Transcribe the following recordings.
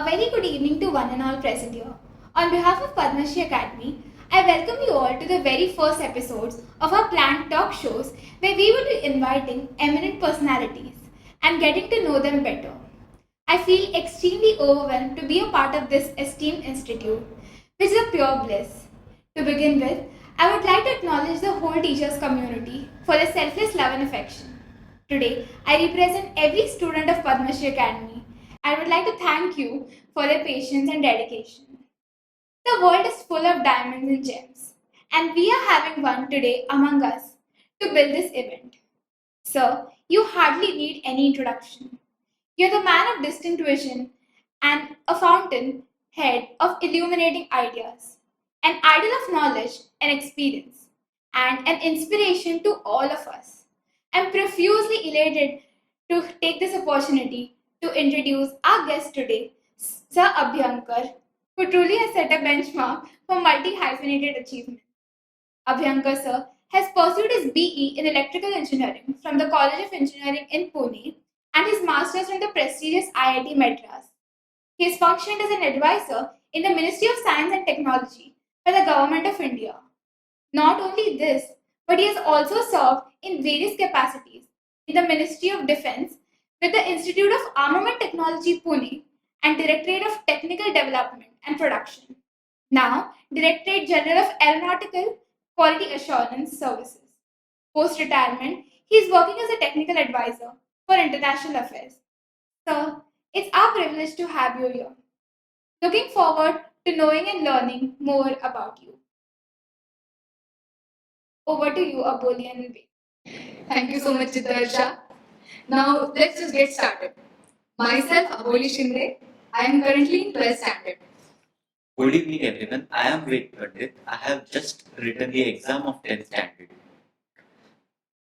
very good evening to one and all present here. On behalf of Padmashree Academy, I welcome you all to the very first episodes of our planned talk shows where we will be inviting eminent personalities and getting to know them better. I feel extremely overwhelmed to be a part of this esteemed institute, which is a pure bliss. To begin with, I would like to acknowledge the whole teachers community for their selfless love and affection. Today, I represent every student of Padmashree Academy. I would like to thank you for their patience and dedication. The world is full of diamonds and gems, and we are having one today among us to build this event. Sir, you hardly need any introduction. You're the man of distinct vision and a fountain head of illuminating ideas, an idol of knowledge and experience, and an inspiration to all of us. I'm profusely elated to take this opportunity to introduce our guest today, Sir Abhyankar, who truly has set a benchmark for multi-hyphenated achievement. Abhyankar sir has pursued his BE in electrical engineering from the College of Engineering in Pune and his master's from the prestigious IIT Madras. He has functioned as an advisor in the Ministry of Science and Technology for the Government of India. Not only this, but he has also served in various capacities in the Ministry of Defense with the Institute of Armament Technology Pune and Directorate of Technical Development and Production. Now, Directorate General of Aeronautical Quality Assurance Services. Post retirement, he is working as a technical advisor for international affairs. Sir, it's our privilege to have you here. Looking forward to knowing and learning more about you. Over to you, Aboli and Vivek. Thank you so much, Chitarsha. Now, let's just get started. Myself, Aboli Shinde. I am currently in 12th standard. Good evening, everyone. I am Ved Pandit. I have just written the exam of 10th standard.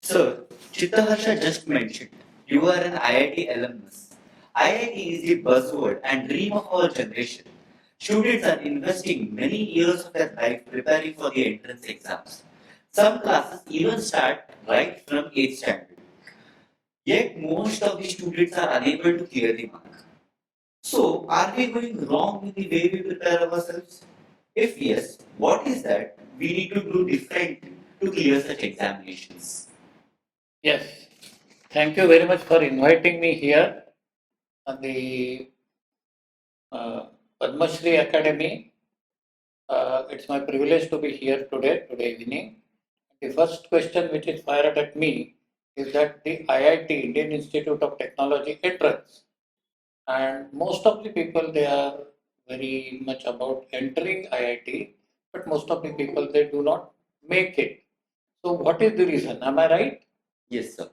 Sir, Chittaharsha just mentioned you are an IIT alumnus. IIT is the buzzword and dream of our generation. Students are investing many years of their life preparing for the entrance exams. Some classes even start right from 8th standard. Yet most of the students are unable to clear the mark. So, are we going wrong in the way we prepare ourselves? If yes, what is that we need to do different to clear such examinations? Yes, thank you very much for inviting me here on the Padmashree Academy. It's my privilege to be here today evening. The first question which is fired at me is that the IIT, Indian Institute of Technology entrance, and most of the people they are very much about entering IIT, but most of the people they do not make it. So what is the reason? Am I right? Yes, sir.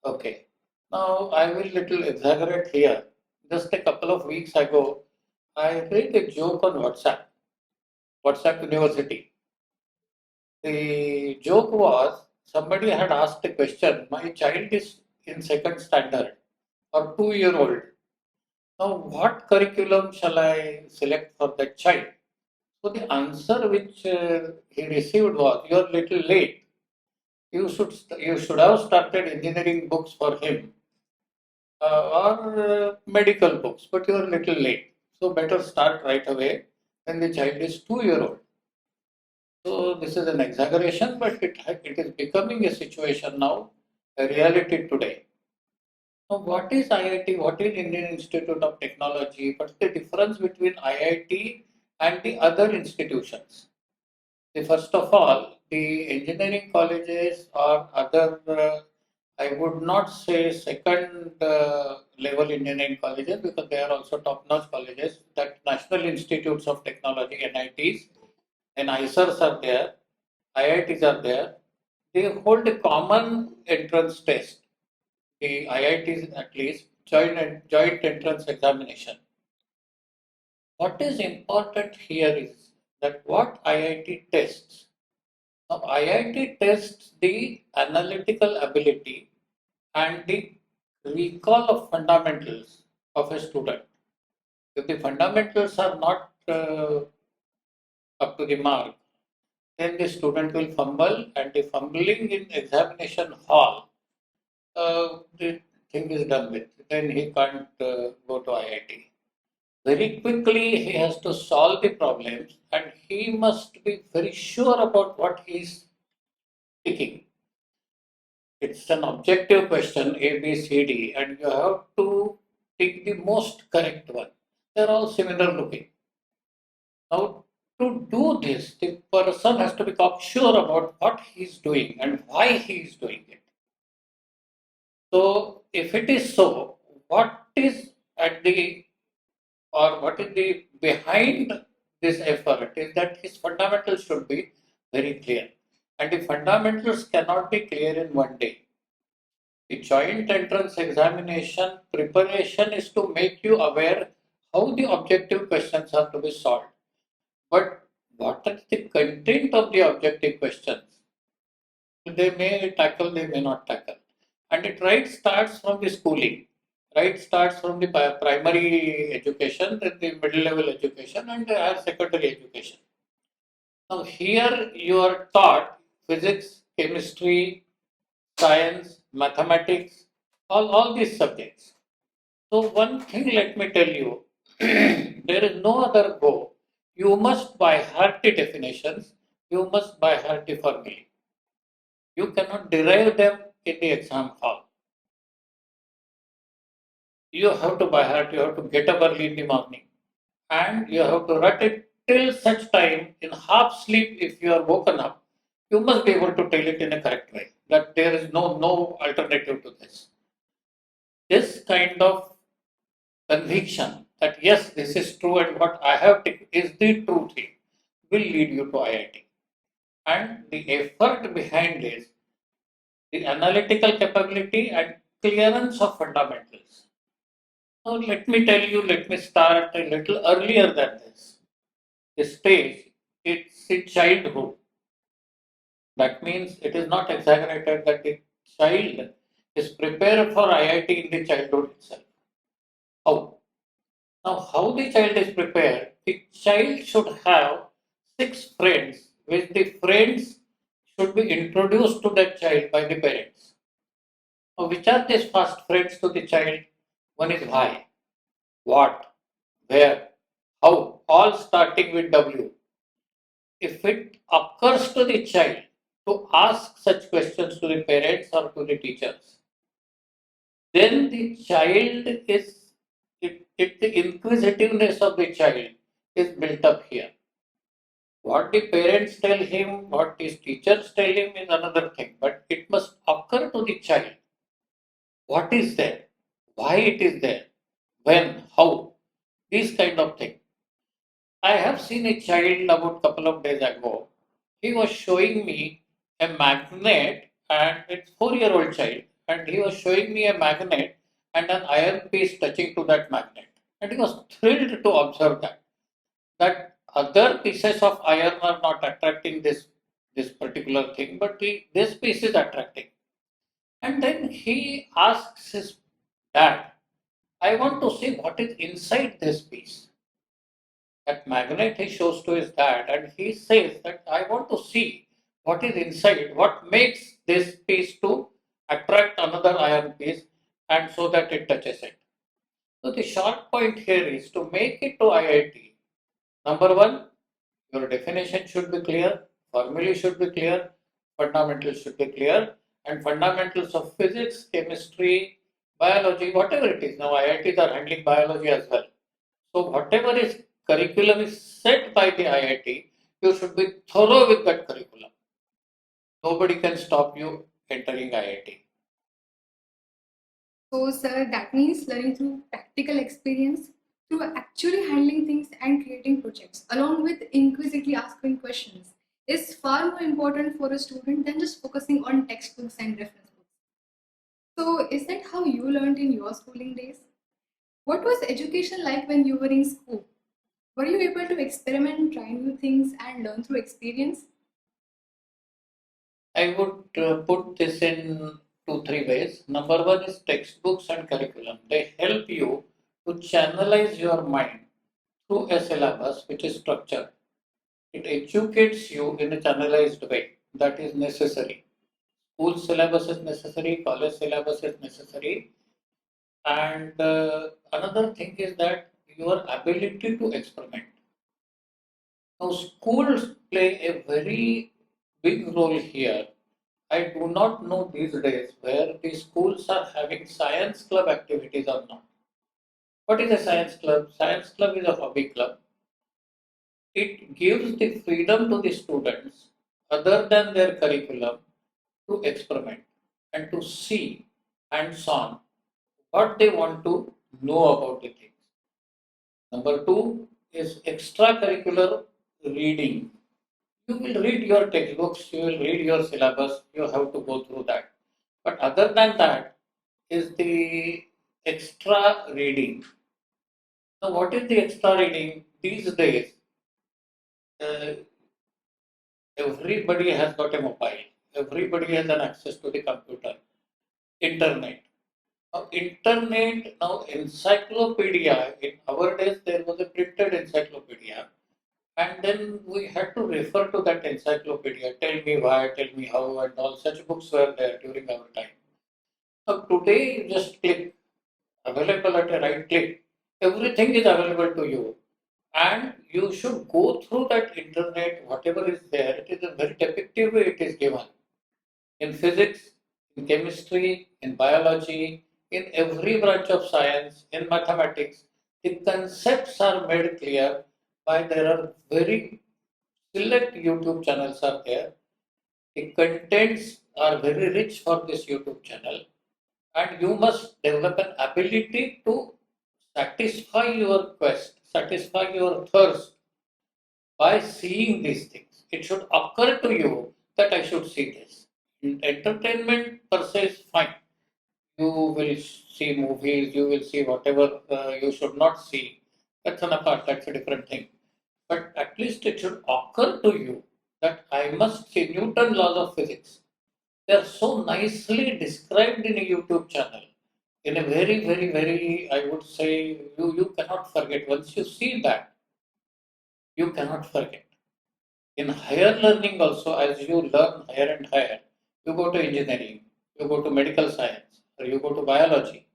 Okay. Now I will little exaggerate here. Just a couple of weeks ago, I read a joke on WhatsApp University. The joke was somebody had asked a question. My child is in second standard or 2 year old. Now, what curriculum shall I select for that child? So the answer which he received was, "You are little late. You should have started engineering books for him or medical books, but you are a little late. So better start right away when the child is 2 year old." So this is an exaggeration, but it is becoming a situation now, a reality today. Now, what is IIT? What is Indian Institute of Technology? What's the difference between IIT and the other institutions? First of all, the engineering colleges or other, I would not say second level engineering colleges because they are also top-notch colleges, that National Institutes of Technology, NITs, and ISERs are there, IITs are there. They hold a common entrance test. The IITs at least joint entrance examination. What is important here is that what IIT tests. Now, IIT tests the analytical ability and the recall of fundamentals of a student. If the fundamentals are not up to the mark, then the student will fumble, and the fumbling in examination hall, the thing is done with. Then he can't go to IIT. Very quickly, he has to solve the problems and he must be very sure about what he is picking. It's an objective question A, B, C, D, and you have to pick the most correct one. They're all similar looking. Now, to do this, the person has to become sure about what he's doing and why he's doing it. So, if it is so, what is at the or what is the behind this effort is that his fundamentals should be very clear. And the fundamentals cannot be clear in one day. The joint entrance examination preparation is to make you aware how the objective questions are to be solved. But what is the content of the objective questions? They may tackle, they may not tackle. And it right starts from the schooling. Right starts from the primary education, then the middle level education and the higher secondary education. Now here you are taught physics, chemistry, science, mathematics, all these subjects. So one thing let me tell you, there is no other go. You must by heart the definitions, you must by heart the formulae. You cannot derive them in the exam hall. You have to by heart, you have to get up early in the morning and you have to write it till such time in half sleep if you are woken up. You must be able to tell it in a correct way that there is no alternative to this. This kind of conviction that yes, this is true and what I have taken is the true thing will lead you to IIT. And the effort behind this, the analytical capability and clearance of fundamentals. Now, let me tell you, let me start a little earlier than this. The stage, it's in childhood. That means it is not exaggerated that the child is prepared for IIT in the childhood itself. How? Now, how the child is prepared? The child should have 6 friends, which the friends should be introduced to that child by the parents. Now, which are these first friends to the child? One is why, what, where, how, all starting with W. If it occurs to the child to ask such questions to the parents or to the teachers, then the child is, the inquisitiveness of the child is built up here. What the parents tell him, what his teachers tell him is another thing, but it must occur to the child. What is there? Why it is there? When? How? These kind of things. I have seen a child about a couple of days ago. He was showing me a magnet and it's 4-year-old child and he was showing me a magnet and an iron piece touching to that magnet. And he was thrilled to observe that other pieces of iron are not attracting this particular thing, but this piece is attracting. And then he asks his dad, I want to see what is inside this piece. That magnet he shows to his dad, and he says that I want to see what is inside, what makes this piece to attract another iron piece, and so that it touches it. So the short point here is to make it to IIT. Number one, your definition should be clear, formulae should be clear, fundamentals should be clear, and fundamentals of physics, chemistry, biology, whatever it is. Now IITs are handling biology as well. So whatever is curriculum is set by the IIT, you should be thorough with that curriculum. Nobody can stop you entering IIT. So, sir, that means learning through practical experience, through actually handling things and creating projects, along with inquisitively asking questions, is far more important for a student than just focusing on textbooks and reference books. So, is that how you learned in your schooling days? What was education like when you were in school? Were you able to experiment, try new things, and learn through experience? I would put this in 2-3 ways. Number one is textbooks and curriculum. They help you to channelize your mind through a syllabus which is structured. It educates you in a channelized way that is necessary. School syllabus is necessary, college syllabus is necessary, and another thing is that your ability to experiment. Now, schools play a very big role here. I do not know these days where the schools are having science club activities or not. What is a science club? Science club is a hobby club. It gives the freedom to the students, other than their curriculum, to experiment and to see hands on what they want to know about the things. Number two is extracurricular reading. You will read your textbooks, you will read your syllabus, you have to go through that. But other than that is the extra reading. Now, what is the extra reading? These days, uh, everybody has got a mobile, everybody has an access to the computer, internet. Now encyclopedia, in our days there was a printed encyclopedia, and then we had to refer to that encyclopedia, tell me why, tell me how, and all such books were there during our time. Now today you just click, available at a right click, everything is available to you, and you should go through that internet, whatever is there, it is a very depictive way it is given. In physics, in chemistry, in biology, in every branch of science, in mathematics, the concepts are made clear by there are very select YouTube channels are there. The contents are very rich for this YouTube channel, and you must develop an ability to satisfy your quest, satisfy your thirst by seeing these things. It should occur to you that I should see this. Entertainment per se is fine. You will see movies, you will see whatever you should not see. That's an apart, that's a different thing. But at least it should occur to you that I must see Newton laws of physics. They are so nicely described in a YouTube channel. In a very, very, very, I would say, you cannot forget. Once you see that, you cannot forget. In higher learning also, as you learn higher and higher, you go to engineering, you go to medical science, or you go to biology.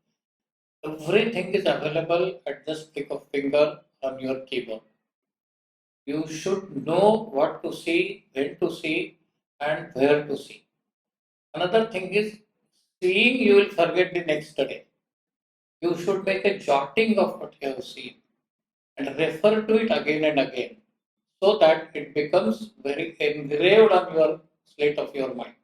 Everything is available at just click of finger on your keyboard. You should know what to see, when to see, and where to see. Another thing is seeing you will forget the next day. You should make a jotting of what you have seen and refer to it again and again so that it becomes very engraved on your slate of your mind.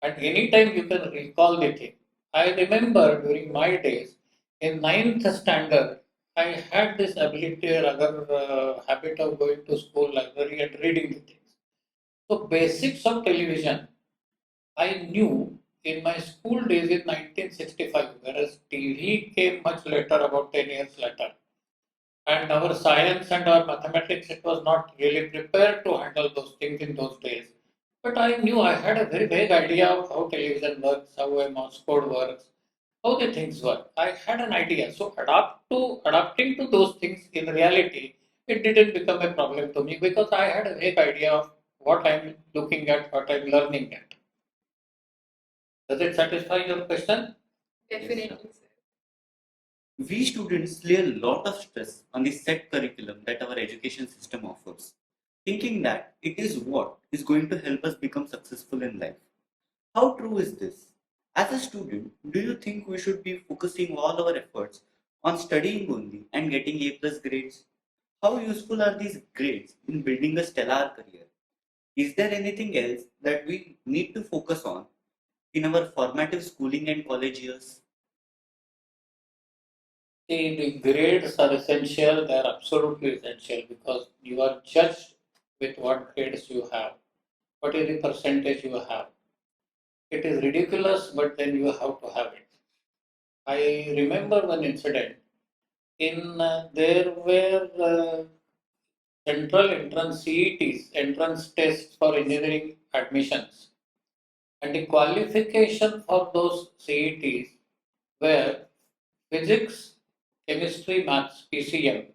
And anytime you can recall the thing. I remember during my days in ninth standard, I had this ability or other habit of going to school library and reading the things. So basics of television, I knew in my school days in 1965, whereas TV came much later, about 10 years later. And our science and our mathematics, it was not really prepared to handle those things in those days. But I knew I had a very vague idea of how television works, how a Morse code works, how the things work. I had an idea. So adapting to those things in reality, it didn't become a problem to me because I had a vague idea of what I'm looking at, what I'm learning at. Does it satisfy your question? Definitely, Yes, sir. we students lay a lot of stress on the set curriculum that our education system offers, thinking that it is what is going to help us become successful in life. How true is this? As a student, do you think we should be focusing all our efforts on studying only and getting A plus grades? How useful are these grades in building a stellar career? Is there anything else that we need to focus on in our formative schooling and college years? See, the grades are essential, they are absolutely essential because you are judged with what grades you have, what is the percentage you have. It is ridiculous, but then you have to have it. I remember one incident. There were central entrance CETs, entrance tests for engineering admissions, and the qualification for those CETs were physics, chemistry, maths, PCM,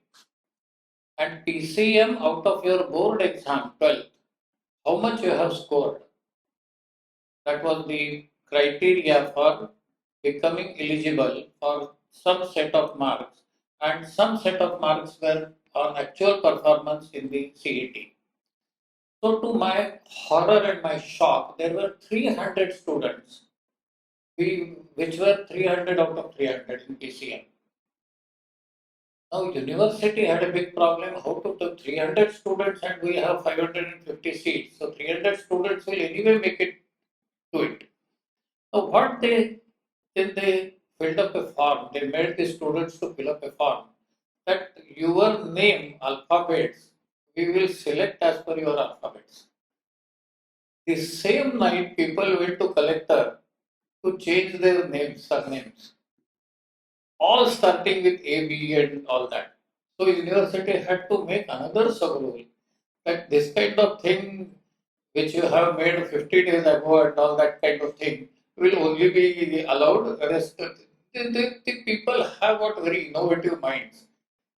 and PCM out of your board exam 12th. How much you have scored? That was the criteria for becoming eligible for some set of marks and some set of marks were on actual performance in the CET. So, to my horror and my shock, there were 300 students, which were 300 out of 300 in PCM. Now, university had a big problem. How to take 300 students and we have 550 seats. So, 300 students will anyway make it to it. So, what they did, they filled up a form. They made the students to fill up a form that your name, alphabets, we will select as per your alphabets. The same night, people went to collector to change their names, surnames, all starting with A, B, and all that. So university had to make another sub-rule that this kind of thing which you have made 50 days ago and all that kind of thing will only be allowed. Rest, the people have got very innovative minds,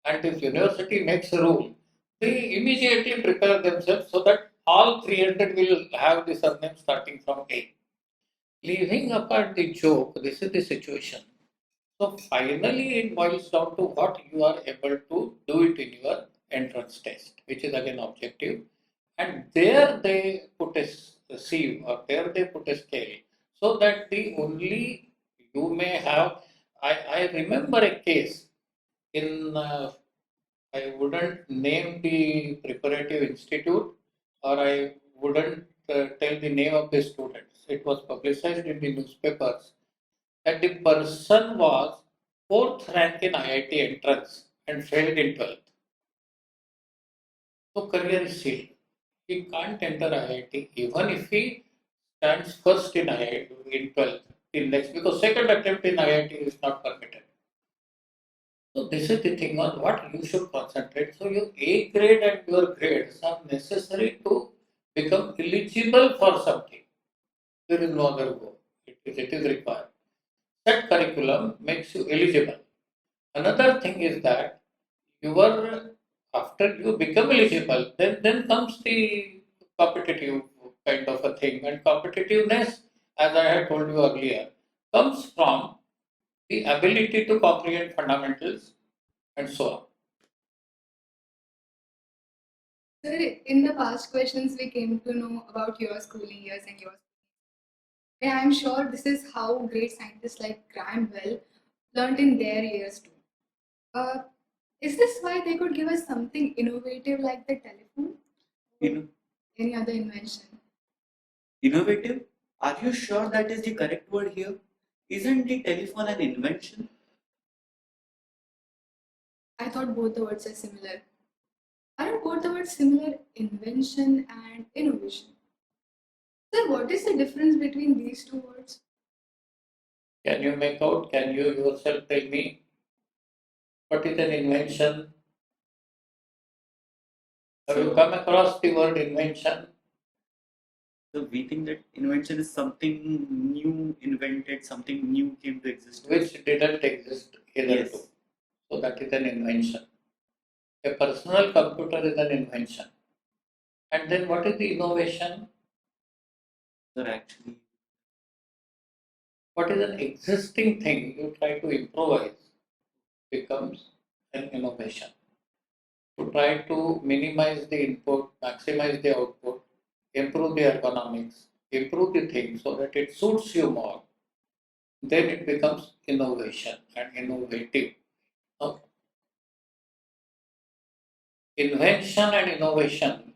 and if university makes a rule, they immediately prepare themselves so that all 300 will have the surname starting from A. Leaving apart the joke, this is the situation. So finally, it boils down to what you are able to do it in your entrance test, which is again objective. And there they put a sieve or there they put a scale so that the only you may have. I remember a case in, I wouldn't name the preparative institute or I wouldn't tell the name of the students. It was publicized in the newspapers that the person was fourth rank in IIT entrance and failed in 12th. So career is sealed. He can't enter IIT even if he stands first in IIT in 12th in next because second attempt in IIT is not permitted. So this is the thing on what you should concentrate. So your A grade and your grades are necessary to become eligible for something. There is no other go. It is required. That curriculum makes you eligible. Another thing is that your after you become eligible, then comes the competitive kind of a thing. And competitiveness, as I had told you earlier, comes from the ability to comprehend fundamentals and so on. Sir, in the past questions, we came to know about your schooling years and your. And I'm sure this is how great scientists like Graham Bell learned in their years too. Uh, is this why they could give us something innovative like the telephone? In- Any other invention? Innovative? Are you sure that is the correct word here? Isn't the telephone an invention? I thought both the words are similar. Aren't both the words similar? Invention and innovation. Sir, what is the difference between these two words? Can you make out? Can you yourself tell me what is an invention? Have you come across the word invention? So we think that invention is something new invented, something new came to exist. Which didn't exist hitherto. Yes. So that is an invention. A personal computer is an invention. And then what is the innovation? So actually, What is an existing thing you try to improvise becomes an innovation. To try to minimize the input, maximize the output, improve the ergonomics, improve the thing so that it suits you more, then it becomes innovation and innovative. Now, invention and innovation,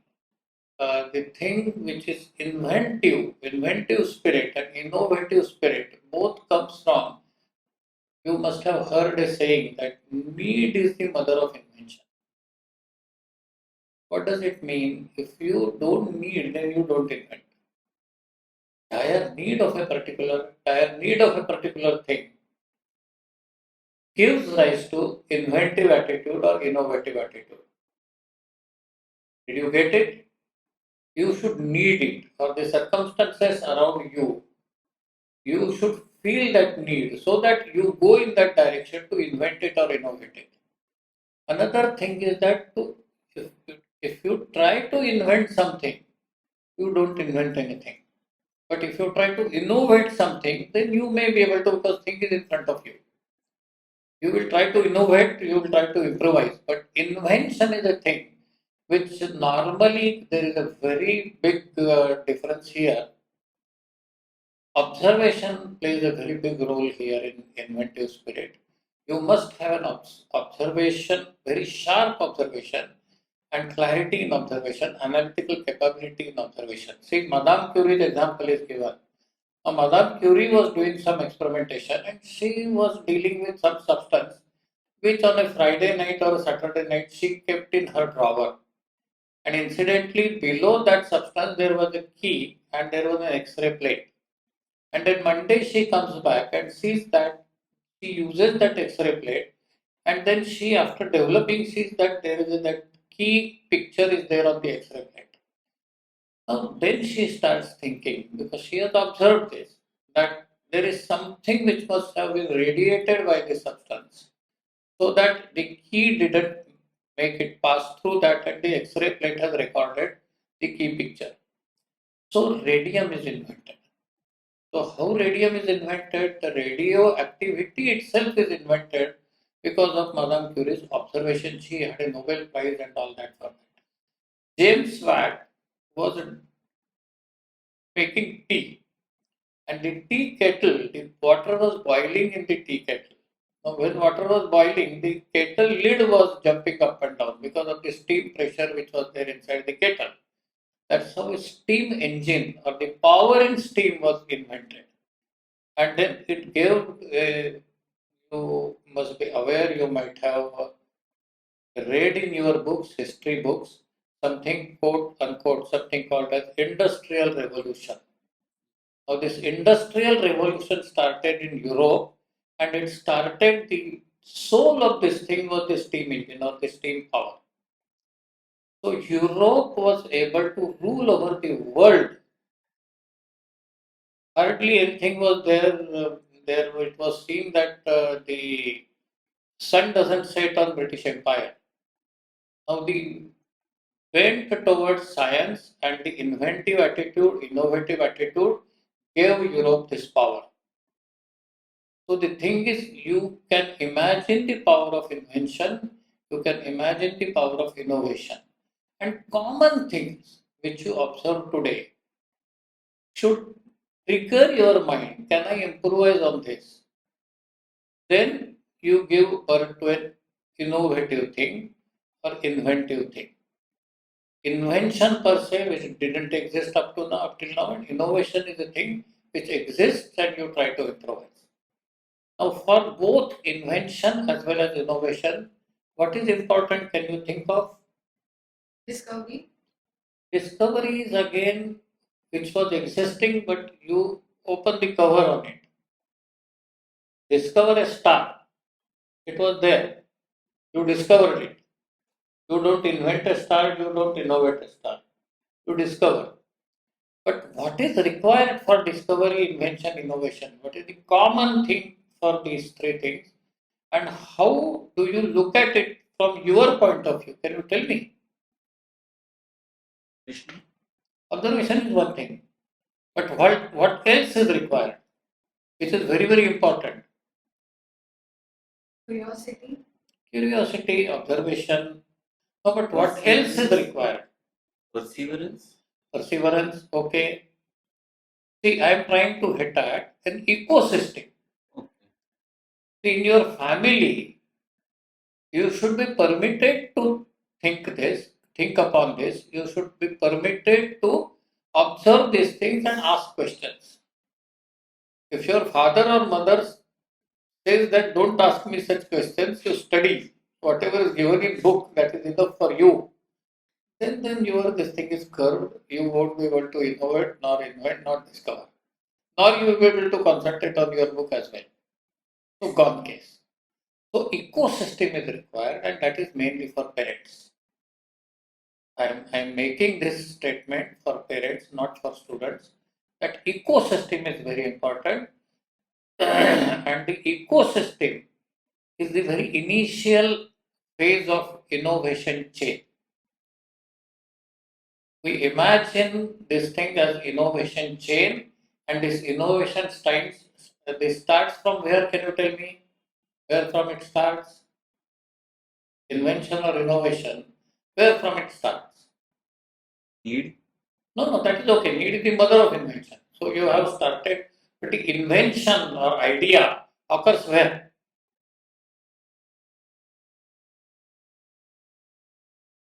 the thing which is inventive spirit and innovative spirit, both comes from, you must have heard a saying that need is the mother of invention. What does it mean? If you don't need, then you don't invent. Dire need of a particular thing gives rise to inventive attitude or innovative attitude. Did you get it? You should need it or the circumstances around you. You should feel that need so that you go in that direction to invent it or innovate it. Another thing is that if you try to invent something, you don't invent anything. But if you try to innovate something, then you may be able to because thing is in front of you. You will try to innovate, you will try to improvise, but invention is a thing which normally there is a very big difference here. Observation plays a very big role here in inventive spirit. You must have an observation, very sharp observation, and clarity in observation, analytical capability in observation. See, Madame Curie's example is given. Now, Madame Curie was doing some experimentation and she was dealing with some substance which on a Friday night or a Saturday night she kept in her drawer. And incidentally, below that substance there was a key and there was an X-ray plate. And then Monday she comes back and sees that she uses that X-ray plate, and then she, after developing, sees that there is that key picture is there on the X-ray plate. Now then she starts thinking, because she has observed this, that there is something which must have been radiated by this substance, so that the key didn't make it pass through that, and the X-ray plate has recorded the key picture. So radium is invented. So how radium is invented? The radioactivity itself is invented because of Madame Curie's observation. She had a Nobel Prize and all that for that. James Watt was making tea, and the tea kettle, the water was boiling in the tea kettle. Now, when water was boiling, the kettle lid was jumping up and down because of the steam pressure which was there inside the kettle. That's how a steam engine or the power in steam was invented. And then it gave, you must be aware, you might have read in your books, history books, something quote unquote, something called as industrial revolution. Now this industrial revolution started in Europe, and it started, the soul of this thing was the steam engine or the steam power. So Europe was able to rule over the world. Hardly anything was there. There it was seen that the sun doesn't set on British Empire. Now the went towards science and the inventive attitude, innovative attitude gave Europe this power. So the thing is, you can imagine the power of invention, you can imagine the power of innovation. And common things which you observe today should trigger your mind. Can I improvise on this? Then you give birth to an innovative thing or inventive thing. Invention per se, which didn't exist up to now, up till now, and innovation is a thing which exists and you try to improvise. Now, for both invention as well as innovation, what is important? Can you think of? Discovery. Discovery is again which was existing, but you open the cover on it. Discover a star. It was there. You discovered it. You don't invent a star, you don't innovate a star. You discover. But what is required for discovery, invention, innovation? What is the common thing for these three things? And how do you look at it from your point of view? Can you tell me? Observation is one thing. But what else is required? Which is very, very important. Curiosity. Curiosity, observation. No, but what else is required? Perseverance. Perseverance, okay. See, I am trying to hit at an ecosystem. Okay. See, in your family, you should be permitted to think upon this. You should be permitted to observe these things and ask questions. If your father or mother says that don't ask me such questions, you study whatever is given in book, that is enough for you. Then your this thing is curved. You won't be able to innovate, nor invent, nor discover. Nor you will be able to concentrate on your book as well. So gone case. So ecosystem is required, and that is mainly for parents. I'm making this statement for parents, not for students, that ecosystem is very important. And the ecosystem is the very initial phase of innovation chain. We imagine this thing as innovation chain, and this innovation starts from where? Can you tell me? Where from it starts? Invention or innovation, where from it starts? Need. No, that is okay. Need is the mother of invention. So you have started, but the invention or idea occurs where?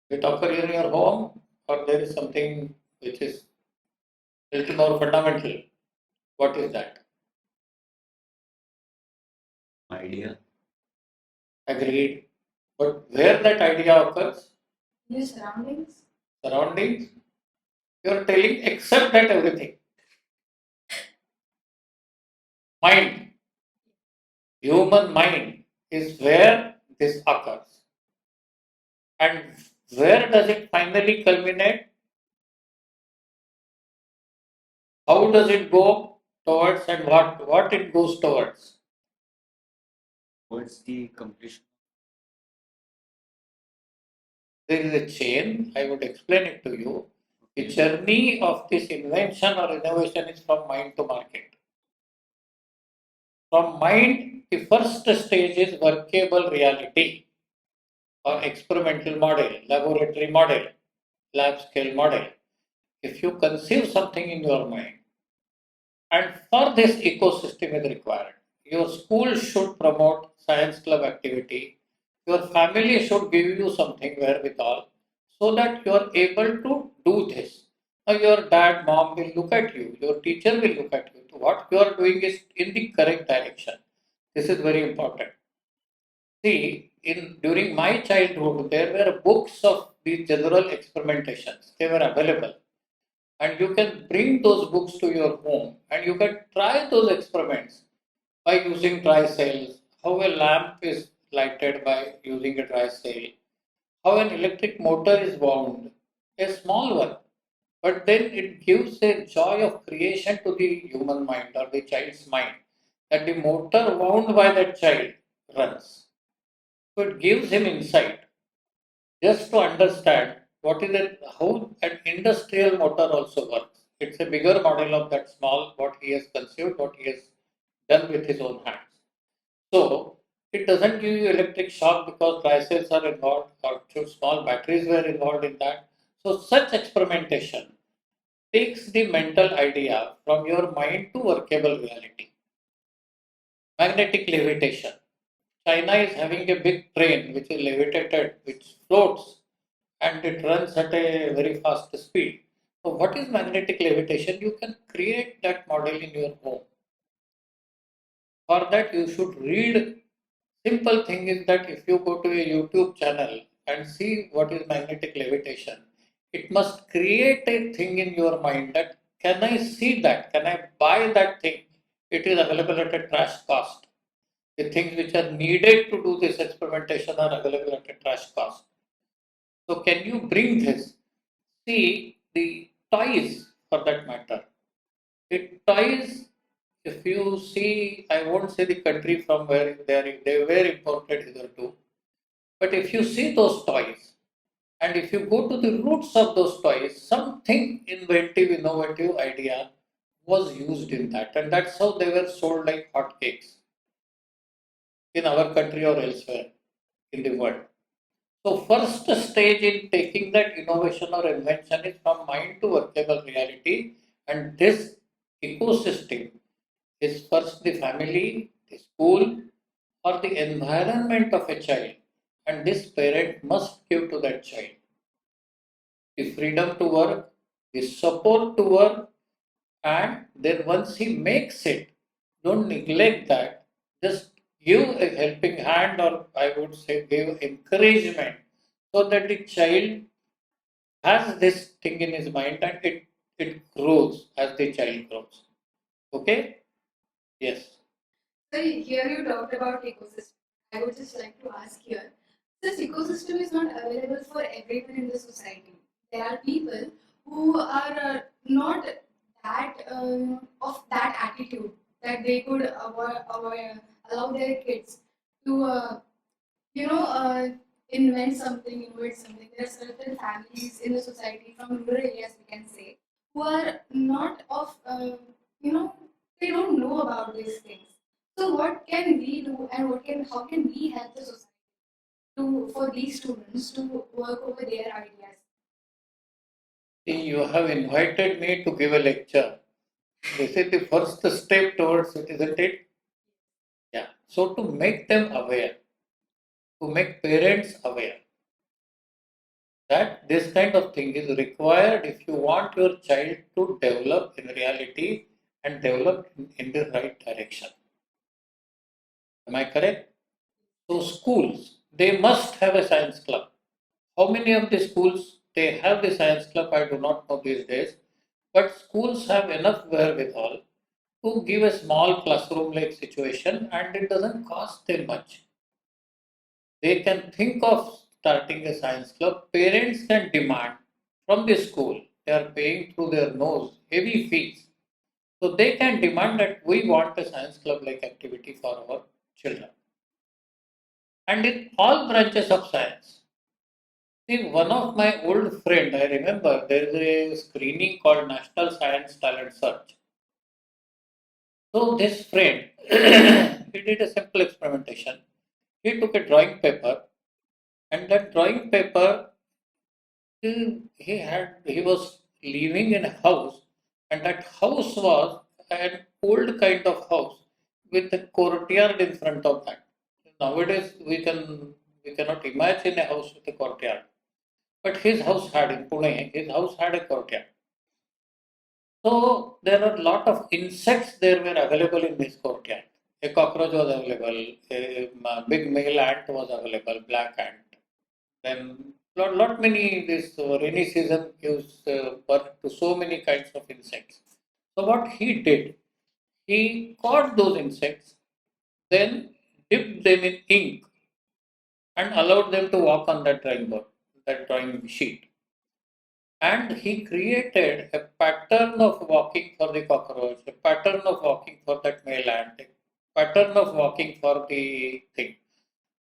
It occurs in your home, or there is something which is little more fundamental. What is that? Idea. Agreed. But where that idea occurs? Your surroundings? Surroundings. You are telling except that everything. Mind. Human mind is where this occurs. And where does it finally culminate? How does it go towards and what it goes towards? What's the completion? There is a chain. I would explain it to you. The journey of this invention or innovation is from mind to market. From mind, the first stage is workable reality or experimental model, laboratory model, lab scale model. If you conceive something in your mind, and for this ecosystem is required, your school should promote science club activity, your family should give you something wherewithal so that you are able to do this. Now, your dad, mom will look at you, your teacher will look at you. What you are doing is in the correct direction. This is very important. See, during my childhood, there were books of these general experimentations. They were available, and you can bring those books to your home, and you can try those experiments by using dry cells. How a lamp is lighted by using a dry cell. How an electric motor is wound, a small one, but then it gives a joy of creation to the human mind or the child's mind that the motor wound by that child runs. So it gives him insight just to understand what is it, how an industrial motor also works. It's a bigger model of that small, what he has conceived, what he has done with his own hands. So it doesn't give you electric shock because dry cells are involved or small batteries were involved in that. So such experimentation takes the mental idea from your mind to workable reality. Magnetic levitation. China is having a big train which is levitated, which floats and it runs at a very fast speed. So, what is magnetic levitation? You can create that model in your home. For that, you should read. Simple thing is that if you go to a YouTube channel and see what is magnetic levitation, it must create a thing in your mind that can I see that? Can I buy that thing? It is available at a trash cost. The things which are needed to do this experimentation are available at a trash cost. So can you bring this? See the toys for that matter. The toys, if you see, I won't say the country from where they were imported hitherto, but if you see those toys, and if you go to the roots of those toys, something inventive, innovative idea was used in that, and that's how they were sold like hotcakes in our country or elsewhere in the world. So first stage in taking that innovation or invention is from mind to workable reality, and this ecosystem is first the family, the school, or the environment of a child, and this parent must give to that child the freedom to work, the support to work, and then once he makes it, don't neglect that. Just give a helping hand, or I would say give encouragement so that the child has this thing in his mind and it grows as the child grows. Okay? Yes. So here you talked about ecosystem. I would just like to ask here, this ecosystem is not available for everyone in the society. There are people who are not that of that attitude that they could allow their kids to you know invent something, innovate something. There are certain families in the society from rural areas, we can say, who are not of they don't know about these things. So what can we do, and how can we help the society for these students to work over their ideas? See, you have invited me to give a lecture. This is the first step towards it, isn't it? Yeah. So to make them aware, to make parents aware that this kind of thing is required if you want your child to develop in reality and develop in the right direction. Am I correct? So schools, they must have a science club. How many of the schools they have the science club, I do not know these days, but schools have enough wherewithal to give a small classroom like situation and it doesn't cost them much. They can think of starting a science club. Parents can demand from the school, they are paying through their nose heavy fees. So they can demand that we want a science club like activity for our children. And in all branches of science, see, one of my old friend, I remember there is a screening called National Science Talent Search. So this friend, he did a simple experimentation. He took a drawing paper, and that drawing paper, he was living in a house, and that house was an old kind of house with a courtyard in front of that. Nowadays we cannot imagine a house with a courtyard. But his house had in Pune, his house had a courtyard. So there are a lot of insects there were available in this courtyard. A cockroach was available, a big male ant was available, black ant. Then lot many this rainy season gives birth to so many kinds of insects. So what he did, he caught those insects, then dipped them in ink and allowed them to walk on that drawing board, that drawing sheet. And he created a pattern of walking for the cockroach, a pattern of walking for that male ant, a pattern of walking for the thing.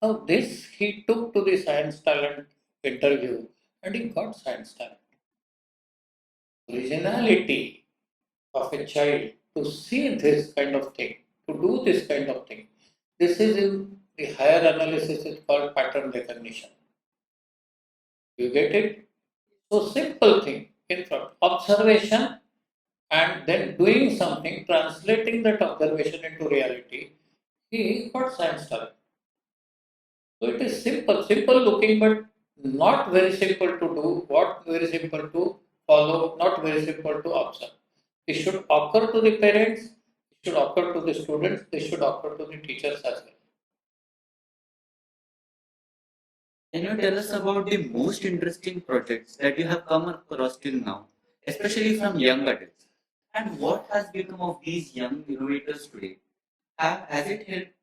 Now, this he took to the science talent interview and he got science talent. Originality of a child to see this kind of thing, to do this kind of thing. This is in the higher analysis, it's called pattern recognition. You get it? So, simple thing in front observation and then doing something, translating that observation into reality. He got science talent. So it is simple looking, but not very simple to do, what very simple to follow, not very simple to observe. It should occur to the parents, it should occur to the students, it should occur to the teachers as well. Can you tell us about the most interesting projects that you have come across till now, especially from young adults? And what has become of these young innovators today? Has it helped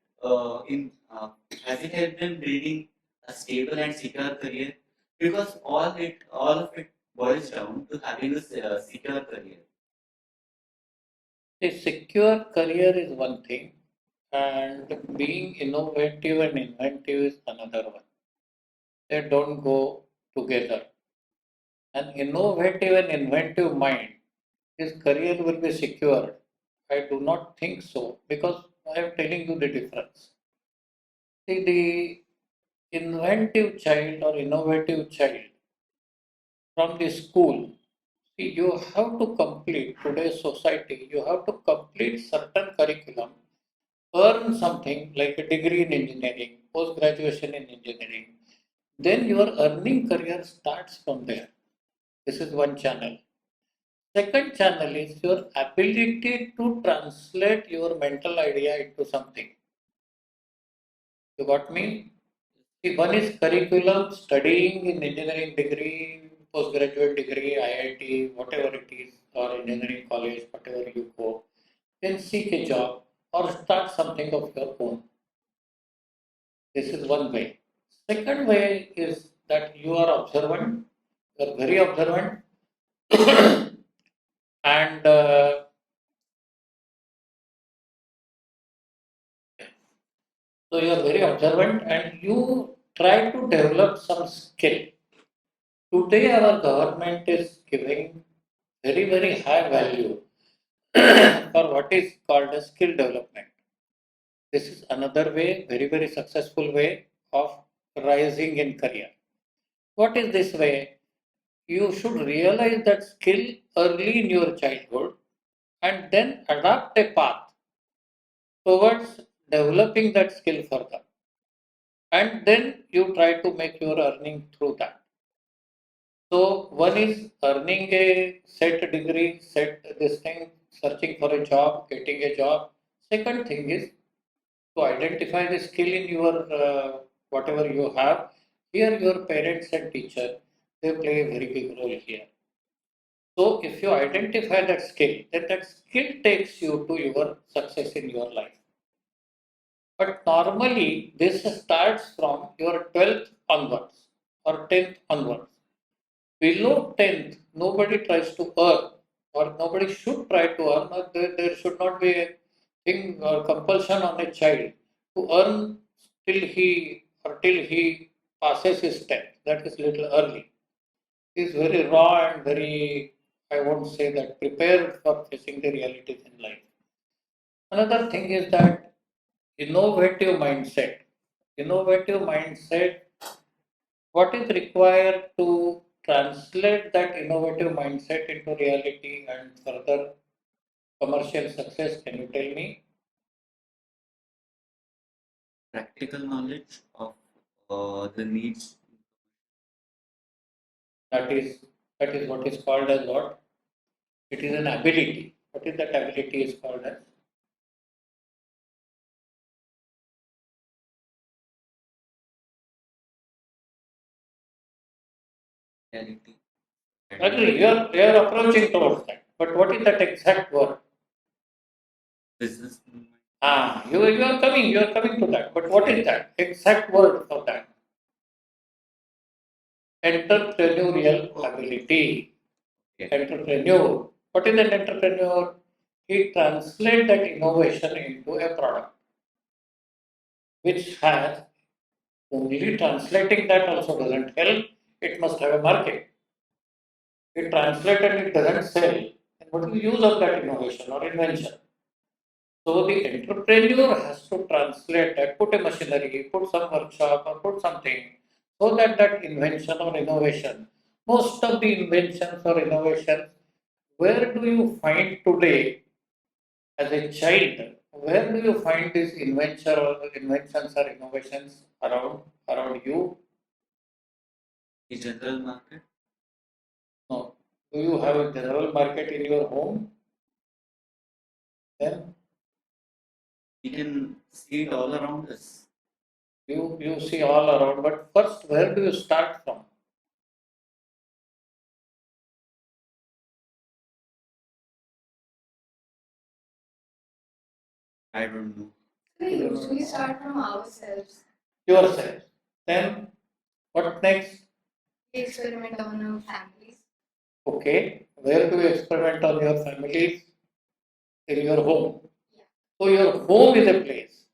has it helped them building a stable and secure career? Because all of it boils down to having a secure career. A secure career is one thing, and being innovative and inventive is another one. They don't go together. An innovative and inventive mind, his career will be secured. I do not think so because I am telling you the difference. See, the inventive child or innovative child from the school, see, you have to complete today's society, you have to complete certain curriculum, earn something like a degree in engineering, post graduation in engineering. Then your earning career starts from there. This is one channel. Second channel is your ability to translate your mental idea into something. You got me? See, one is curriculum, studying in engineering degree, postgraduate degree, IIT, whatever it is, or engineering college, whatever you go. Then seek a job or start something of your own. This is one way. Second way is that you are observant, you are very observant, and so you are very observant and you try to develop some skill. Today, our government is giving very high value for what is called a skill development. This is another way, very, very successful way of rising in career. What is this way? You should realize that skill early in your childhood and then adapt a path towards developing that skill further. And then you try to make your earning through that. So one is earning a set degree, set this thing, searching for a job, getting a job. Second thing is to identify the skill in your whatever you have. Here your parents and teacher, they play a very big role here. So if you identify that skill, then that skill takes you to your success in your life. But normally this starts from your 12th onwards or 10th onwards. Below 10th, nobody tries to earn or nobody should try to earn, or there should not be a thing or compulsion on a child to earn till he passes his 10th. That is little early. He is very raw and very, I won't say that, prepared for facing the realities in life. Another thing is that innovative mindset. Innovative mindset, what is required to translate that innovative mindset into reality and further commercial success? Can you tell me? Practical knowledge of the needs. That is that is what is called as what? It is an ability. What is that ability is called as? Reality. Agree, you are approaching towards that. But what is that exact word? Business movement. You are coming to that. But what is that exact word for that? Entrepreneurial ability. Okay. Entrepreneur. What is an entrepreneur? He translates that innovation into a product, which has only translating that also doesn't help. It must have a market. It translates and it doesn't sell. And what is the use of that innovation or invention? So the entrepreneur has to translate that, put a machinery, put some workshop or put something so that that invention or innovation, most of the inventions or innovations, where do you find today as a child, where do you find these inventions or innovations around you? The general market. No. Do you have a general market in your home? Then We can see it all around us. you see all around, but first where do you start from? I don't know. We usually start from ourselves. Yourself. Then what next? We experiment on our families. Okay. Where do you experiment on your families? In your home. Yeah. So your home is a place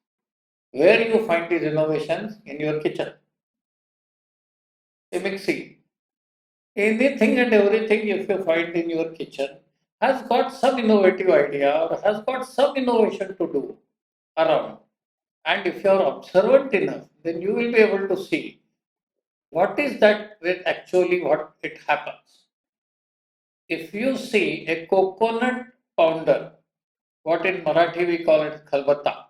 where you find these innovations in your kitchen. A mixie. Anything and everything if you find in your kitchen has got some innovative idea or has got some innovation to do around. And if you are observant enough, then you will be able to see what is that with actually what it happens. If you see a coconut pounder, what in Marathi we call it khalbata.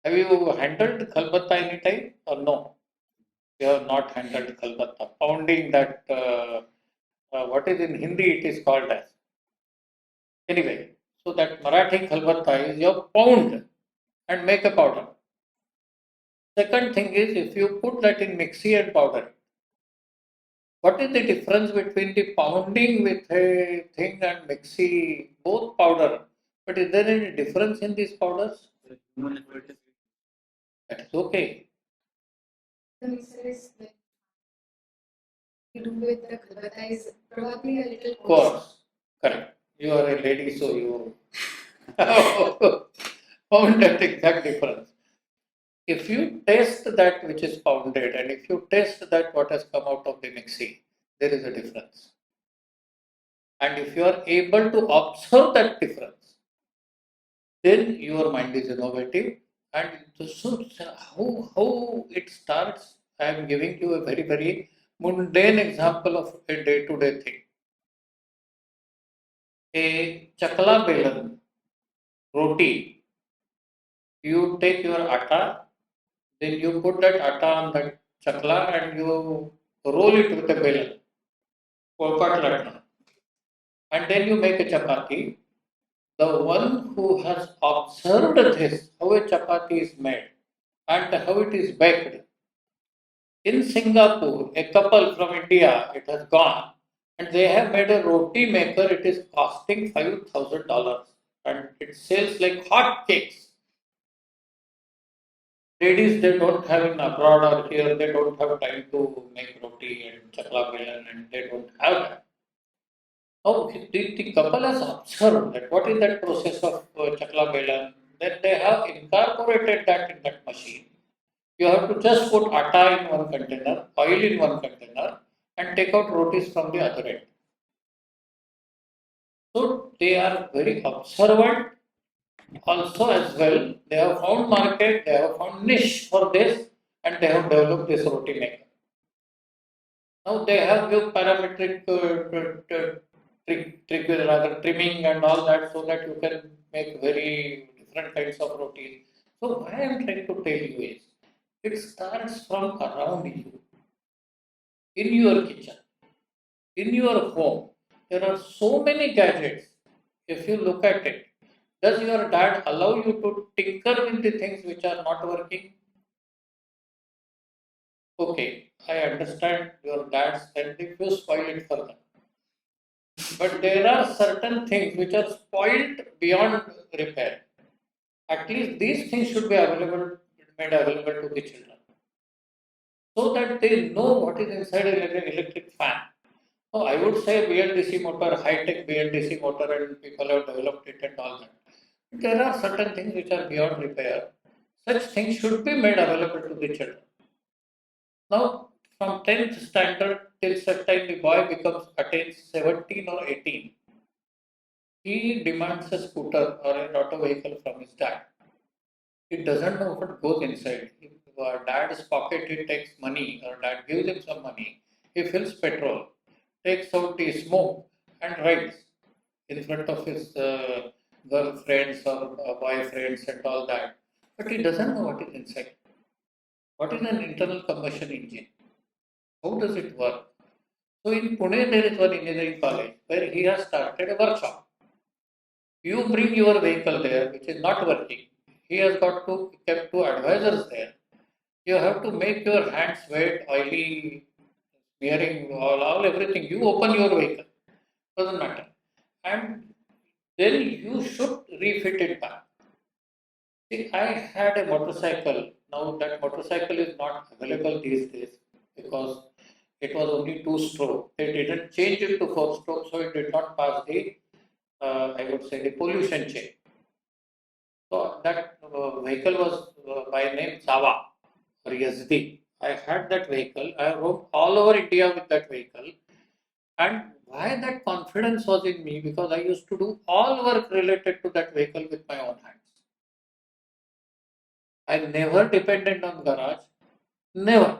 Have you handled khalbata any time or no? You have not handled khalbata. Pounding that, what is in Hindi it is called as. Anyway, so that Marathi khalbata is your pound and make a powder. Second thing is if you put that in mixie and powder, what is the difference between the pounding with a thing and mixie, both powder? But is there any difference in these powders? The human effort is That is okay. The mixer is like we do with the khalbata is probably a little Of course, correct. You are a lady, so you found that exact difference. If you taste that which is pounded and if you taste that what has come out of the mixie, there is a difference. And if you are able to observe that difference, then your mind is innovative. And so how it starts, I am giving you a very, very mundane example of a day-to-day thing. A chakla belan, roti, you take your atta, then you put that atta on that chakla and you roll it with a belan, polkat latna, and then you make a chapati. The one who has observed this, how a chapati is made and how it is baked. In Singapore, a couple from India, it has gone and they have made a roti maker. It is costing $5,000 and it sells like hot cakes. Ladies, they don't have in abroad or here, they don't have time to make roti and chakla belan and they don't have that. Now, the couple has observed that what is that process of chakla belan, then they have incorporated that in that machine. You have to just put atta in one container, oil in one container, and take out rotis from the other end. So they are very observant also as well. They have found market, they have found niche for this, and they have developed this roti maker. Now they have your parametric rather trimming and all that so that you can make very different kinds of rotis. So what I am trying to tell you is it starts from around you, in your kitchen, in your home. There are so many gadgets. If you look at it, does your dad allow you to tinker with the things which are not working? Okay, I understand your dad's and if you spoil it for them. But there are certain things which are spoiled beyond repair. At least these things should be made available to the children, so that they know what is inside an electric fan. Oh, I would say BLDC motor, high-tech BLDC motor, and people have developed it and all that. There are certain things which are beyond repair. Such things should be made available to the children. Now, from 10th standard till such time the boy attains 17 or 18, he demands a scooter or an auto vehicle from his dad. He doesn't know what goes inside. If dad's pocket, he takes money or dad gives him some money. He fills petrol, takes out the smoke and rides in front of his girlfriends or boyfriends and all that. But he doesn't know what is inside. What is an internal combustion engine? How does it work? So in Pune, there is one engineering college where he has started a workshop. You bring your vehicle there, which is not working. He has got to kept two advisors there. You have to make your hands wet, oily, smearing, all everything. You open your vehicle, doesn't matter, and then you should refit it back. See, I had a motorcycle. Now that motorcycle is not available these days because it was only two-stroke. They didn't change it to four-stroke, so it did not pass the, I would say, the pollution check. So that vehicle was by name Java or Yazdi. I had that vehicle. I roamed all over India with that vehicle. And why that confidence was in me? Because I used to do all work related to that vehicle with my own hands. I never depended on garage. Never.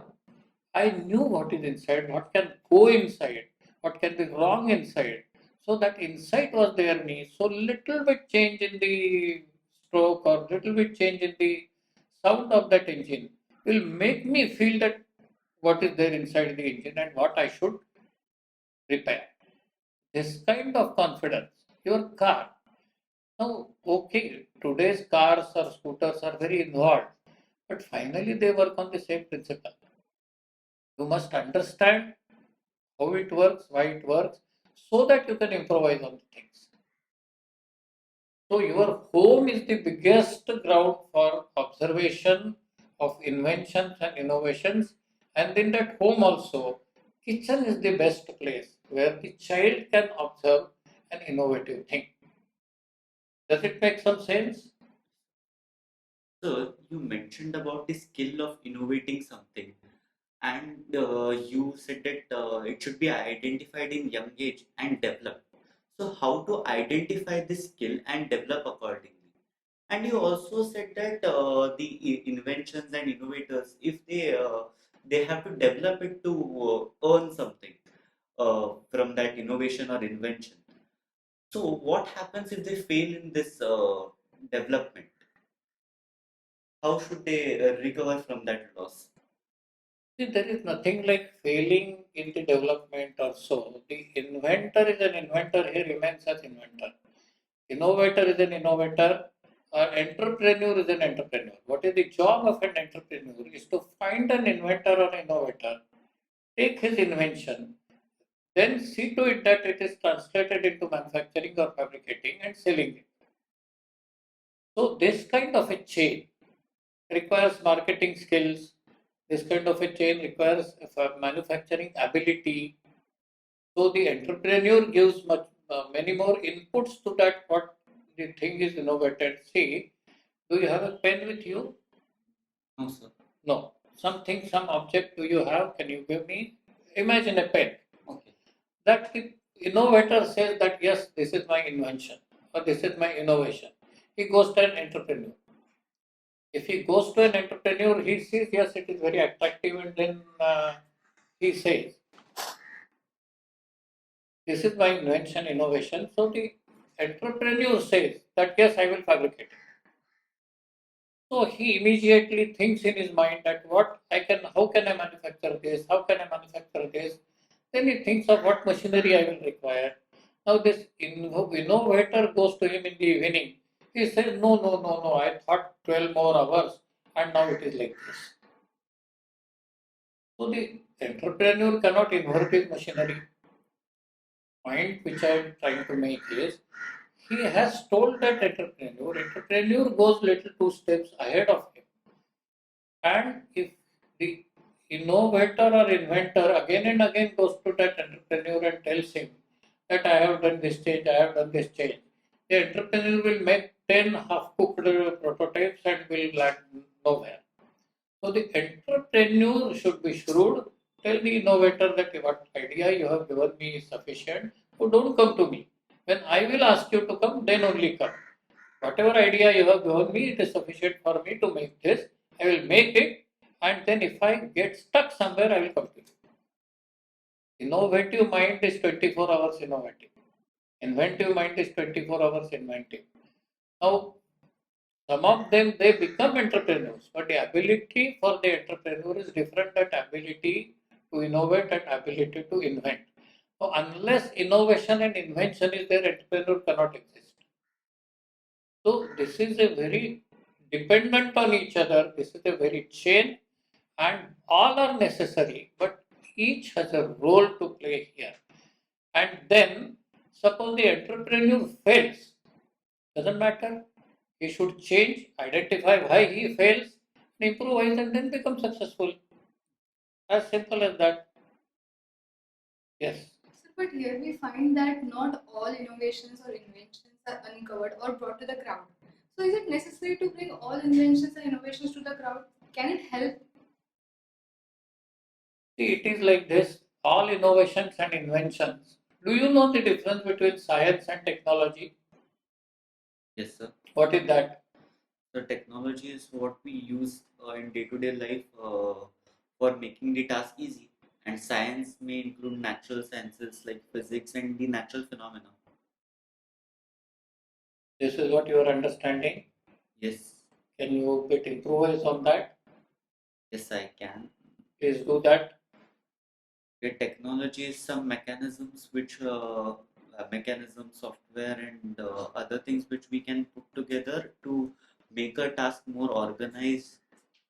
I knew what is inside, what can go inside, what can be wrong inside. So that insight was there in me. So little bit change in the stroke or little bit change in the sound of that engine will make me feel that what is there inside the engine and what I should repair. This kind of confidence, your car. Now, okay, today's cars or scooters are very involved, but finally they work on the same principle. You must understand how it works, why it works, so that you can improvise on the things. So your home is the biggest ground for observation of inventions and innovations, and in that home also, kitchen is the best place where the child can observe an innovative thing. Does it make some sense? So you mentioned about the skill of innovating something, and you said that it should be identified in young age and developed. So how to identify this skill and develop accordingly? And you also said that the inventions and innovators, if they have to develop it to earn something from that innovation or invention. So what happens if they fail in this development? How should they recover from that loss? See, there is nothing like failing in the development or so. The inventor is an inventor, he remains as inventor. Innovator is an innovator. Entrepreneur is an entrepreneur. What is the job of an entrepreneur? Is to find an inventor or innovator, take his invention, then see to it that it is translated into manufacturing or fabricating and selling it. So this kind of a chain requires marketing skills. This kind of a chain requires manufacturing ability. So the entrepreneur gives many more inputs to that what the thing is innovated. See, do you have a pen with you? No, sir. No. Something, some object do you have? Can you give me? Imagine a pen. Okay. That the innovator says that yes, this is my invention or this is my innovation. He goes to an entrepreneur. If he goes to an entrepreneur, he sees yes, it is very attractive, and then he says, "This is my invention, innovation." So the entrepreneur says that yes, I will fabricate it. So he immediately thinks in his mind that how can I manufacture this? How can I manufacture this? Then he thinks of what machinery I will require. Now this innovator goes to him in the evening. He says, no, no, no, no, I thought 12 more hours and now it is like this. So the entrepreneur cannot invert his machinery. Point which I am trying to make is, he has told that entrepreneur goes little 2 steps ahead of him. And if the innovator or inventor again and again goes to that entrepreneur and tells him that I have done this change, I have done this change, the entrepreneur will make 10 half-cooked prototypes and will land nowhere. So the entrepreneur should be shrewd, tell the innovator that what idea you have given me is sufficient, so don't come to me. When I will ask you to come, then only come. Whatever idea you have given me, it is sufficient for me to make this. I will make it, and then if I get stuck somewhere, I will come to you. Innovative mind is 24 hours innovative. Inventive mind is 24 hours inventive. Now, some of them they become entrepreneurs, but the ability for the entrepreneur is different than ability to innovate and ability to invent. So, unless innovation and invention is there, entrepreneur cannot exist. So this is a very dependent on each other. This is a very chain, and all are necessary, but each has a role to play here. And then suppose the entrepreneur fails, doesn't matter. He should change, identify why he fails, and improvise, and then become successful. As simple as that. Yes. So, but here we find that not all innovations or inventions are uncovered or brought to the crowd. So, is it necessary to bring all inventions and innovations to the crowd? Can it help? See, it is like this. All innovations and inventions. Do you know the difference between science and technology? Yes, sir. What is that? So technology is what we use in day-to-day life for making the task easy. And science may include natural sciences like physics and the natural phenomena. This is what you are understanding. Yes, Can you bit improvise on that? yes, I can. Please do that. The technology is some mechanisms which mechanism software and other things which we can put together to make a task more organized.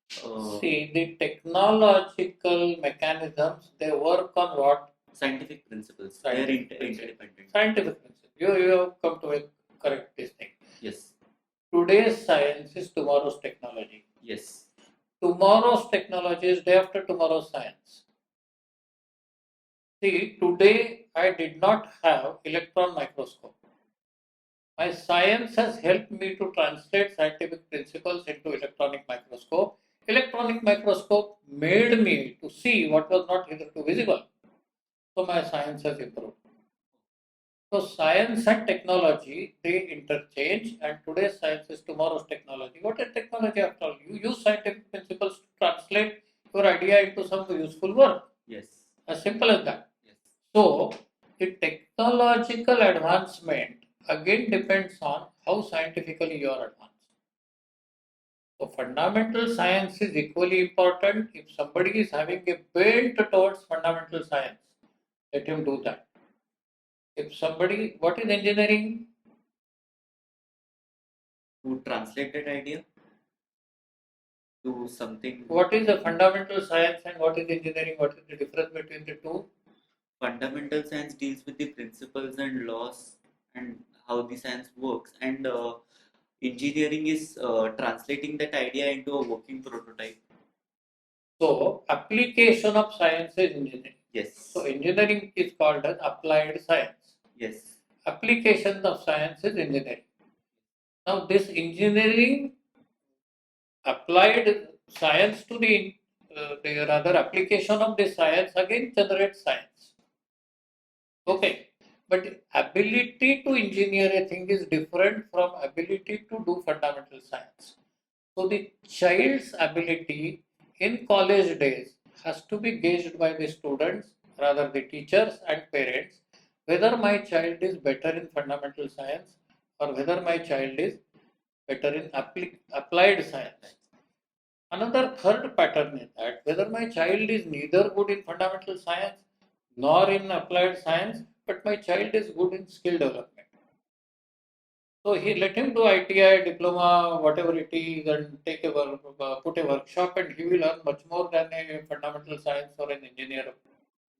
See, the technological mechanisms, they work on what? Scientific principles. Scientific They're principles. interdependent. Scientific principle. You have come to a correct this thing. Yes, Today's science is tomorrow's technology. yes, Tomorrow's technology is day after tomorrow's science. See, today I did not have electron microscope. My science has helped me to translate scientific principles into electronic microscope. Electronic microscope made me to see what was not hitherto visible. So my science has improved. So science and technology, they interchange, and today's science is tomorrow's technology. What is technology after all? You use scientific principles to translate your idea into some useful work. Yes. As simple as that. Yes. So the technological advancement again depends on how scientifically you are advanced. So fundamental science is equally important. If somebody is having a bent towards fundamental science, let him do that. If somebody, what is engineering? To translate that idea to something. What is the fundamental science and what is engineering? What is the difference between the two? Fundamental science deals with the principles and laws and how the science works, and engineering is translating that idea into a working prototype. So application of science is engineering. Yes. So engineering is called as applied science. Yes. Application of science is engineering. Now this engineering applied science to the rather application of the science again generates science. Okay, but ability to engineer a thing is different from ability to do fundamental science. So the child's ability in college days has to be gauged by the students, rather the teachers and parents, whether my child is better in fundamental science or whether my child is better in applied science. Another third pattern is that whether my child is neither good in fundamental science nor in applied science, but my child is good in skill development. So he let him do ITI, diploma, whatever it is, and take a put a workshop, and he will earn much more than a fundamental science or an engineer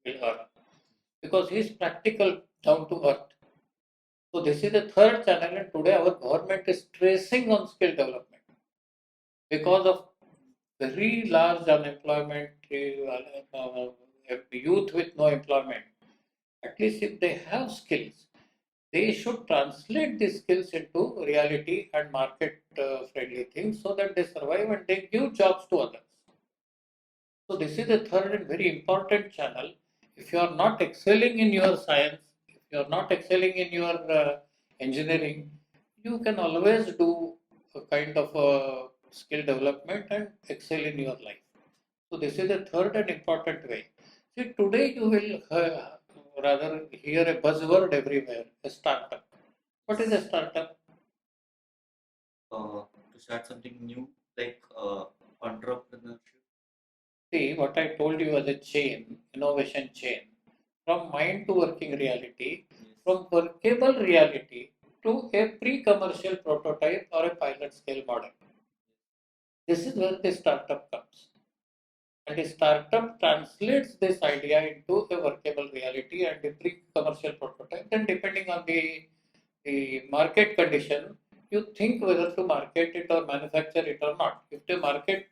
will earn, because he is practical, down to earth. So this is the third channel, and today our government is stressing on skill development because of very large unemployment, youth with no employment. At least if they have skills, they should translate these skills into reality and market friendly things so that they survive and they give jobs to others. So this is the third and very important channel. If you are not excelling in your science, if you are not excelling in your engineering, you can always do a kind of skill development and excel in your life. So this is the third and important way. See, today you will rather hear a buzzword everywhere, a startup. What is a startup? To start something new, like entrepreneurship. See, what I told you as a chain, innovation chain, from mind to working reality, from workable reality to a pre-commercial prototype or a pilot scale model. This is where the startup comes. And a startup translates this idea into a workable reality and a pre-commercial prototype. Then depending on the market condition, you think whether to market it or manufacture it or not. If the market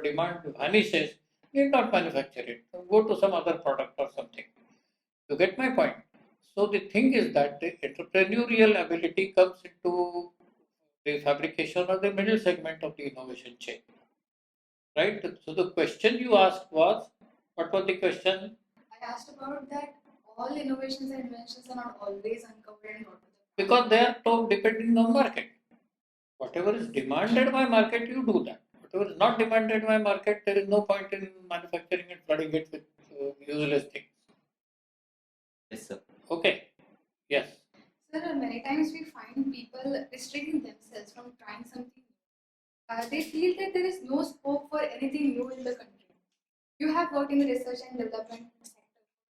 demand vanishes, need not manufacture it. Go to some other product or something. You get my point? So the thing is that the entrepreneurial ability comes into the fabrication or the middle segment of the innovation chain. Right? So the question you asked was, what was the question? I asked about that all innovations and inventions are not always uncovered and brought to the Because they are top depending on market. Whatever is demanded by market, you do that. Whatever is not demanded by market, there is no point in manufacturing and flooding it with useless things. Yes, sir. Okay. Yes. Sir, many times we find people restricting themselves from trying something new. They feel that there is no scope for anything new in the country. You have worked in the research and development sector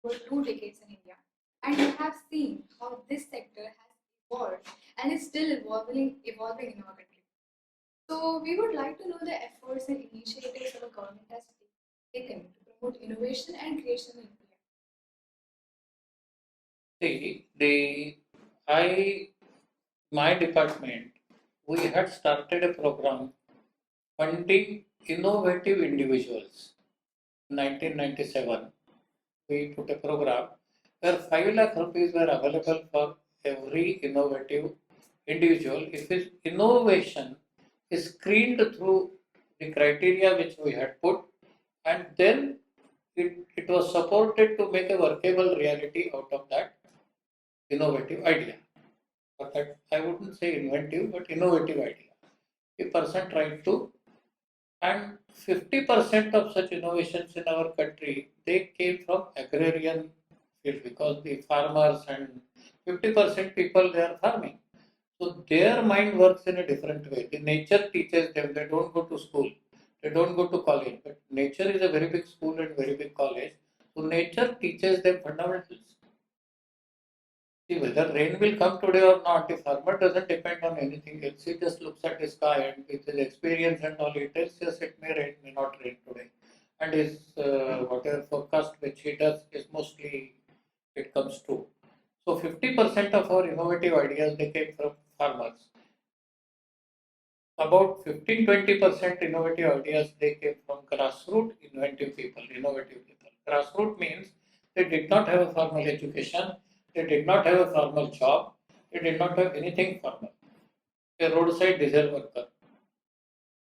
for 2 decades in India, and you have seen how this sector has evolved and is still evolving in our country. So, we would like to know the efforts and initiatives our government has taken to promote innovation and creation in India. See, my department, we had started a program funding innovative individuals. In 1997, we put a program where 5 lakh rupees were available for every innovative individual if his innovation is screened through the criteria which we had put, and then it was supported to make a workable reality out of that. innovative idea. But that I wouldn't say inventive, but innovative idea. A person tried to, and 50% of such innovations in our country, they came from agrarian field because the farmers and 50% people they are farming. So their mind works in a different way. The nature teaches them, they don't go to school, they don't go to college, but nature is a very big school and very big college. So nature teaches them fundamentals. See, whether rain will come today or not, the farmer doesn't depend on anything else. He just looks at the sky and with his experience and all, he tells, yes, it may rain, may not rain today. And his whatever forecast which he does is mostly, it comes true. So 50% of our innovative ideas, they came from farmers. About 15-20% innovative ideas, they came from grassroots inventive people, innovative people. Grassroots means they did not have a formal education, they did not have a formal job, they did not have anything formal. A roadside diesel worker.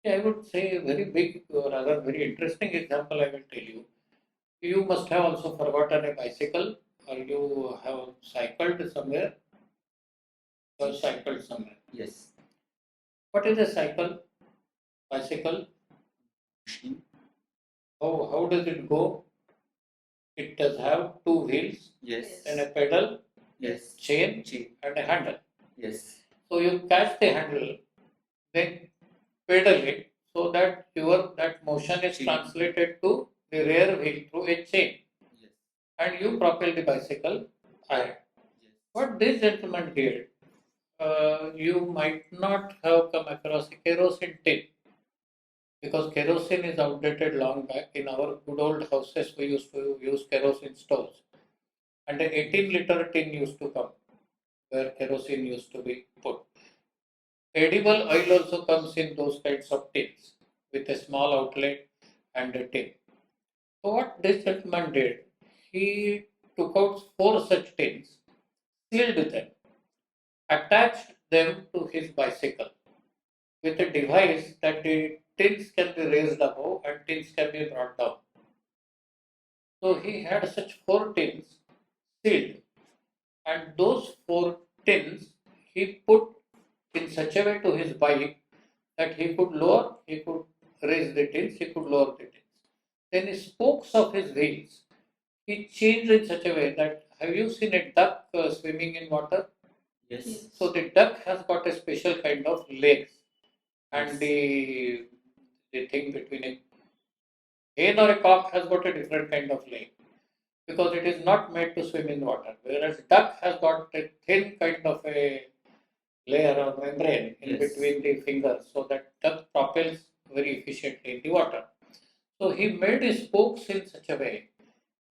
Yeah, I would say a very big, or rather very interesting example I will tell you. You must have also forgotten a bicycle, or you have cycled somewhere, you have cycled somewhere. Yes. What is a cycle? Bicycle? Machine. How does it go? It does have two wheels Yes. and a pedal, Yes. chain, Chain. and a handle. Yes. So you catch the handle, then pedal it so that your that motion is Chain. translated to the rear wheel through a chain, Yes. and you propel the bicycle ahead. Yes. What this gentleman did, you might not have come across a kerosene tin because kerosene is outdated long back. In our good old houses, we used to use kerosene stoves, and an 18-liter tin used to come where kerosene used to be put. Edible oil also comes in those kinds of tins with a small outlet and a tin. So what this gentleman did, he took out 4 such tins, sealed them, attached them to his bicycle with a device that the tins can be raised above and tins can be brought down. So he had such 4 tins sealed, and those 4 tins he put in such a way to his bike that he could lower, he could raise the tins, he could lower the tins. Then the spokes of his wheels, he changed in such a way that, have you seen a duck swimming in water? Yes. So the duck has got a special kind of legs, and Yes. the thing between a hen or a cock has got a different kind of leg because it is not made to swim in water, whereas duck has got a thin kind of a layer or membrane in Yes. between the fingers so that duck propels very efficiently in the water. So he made his spokes in such a way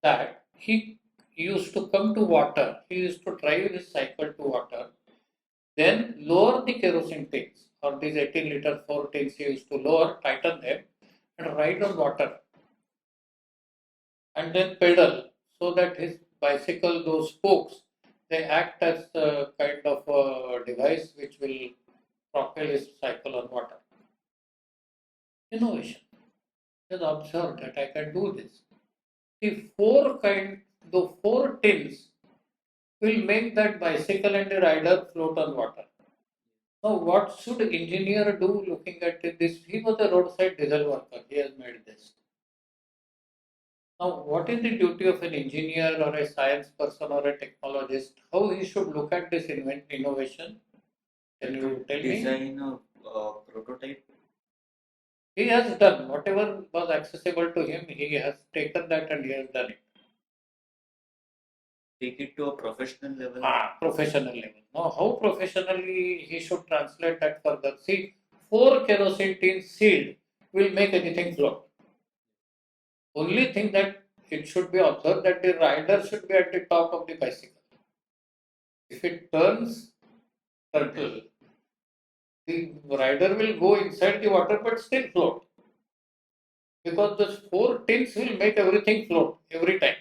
that he used to come to water, he used to drive his cycle to water, then lower the kerosene tanks or these 18-liter 4 tanks he used to lower, tighten them and ride on water and then pedal so that his bicycle, those spokes, they act as a kind of a device which will propel his cycle on water. Innovation. He has observed that I can do this. The 4 tins will make that bicycle and the rider float on water. Now, what should engineer do looking at this? He was a roadside diesel worker. He has made this. Now, what is the duty of an engineer or a science person or a technologist? How he should look at this innovation? Can you tell me? Design a prototype. He has done whatever was accessible to him. He has taken that and he has done it. Take it to a professional level. Professional level. Now, how professionally he should translate that further? See, 4 kerosene tins sealed will make anything float. Only thing that it should be observed that the rider should be at the top of the bicycle. If it turns turtle, the rider will go inside the water but still float. Because those 4 tins will make everything float every time.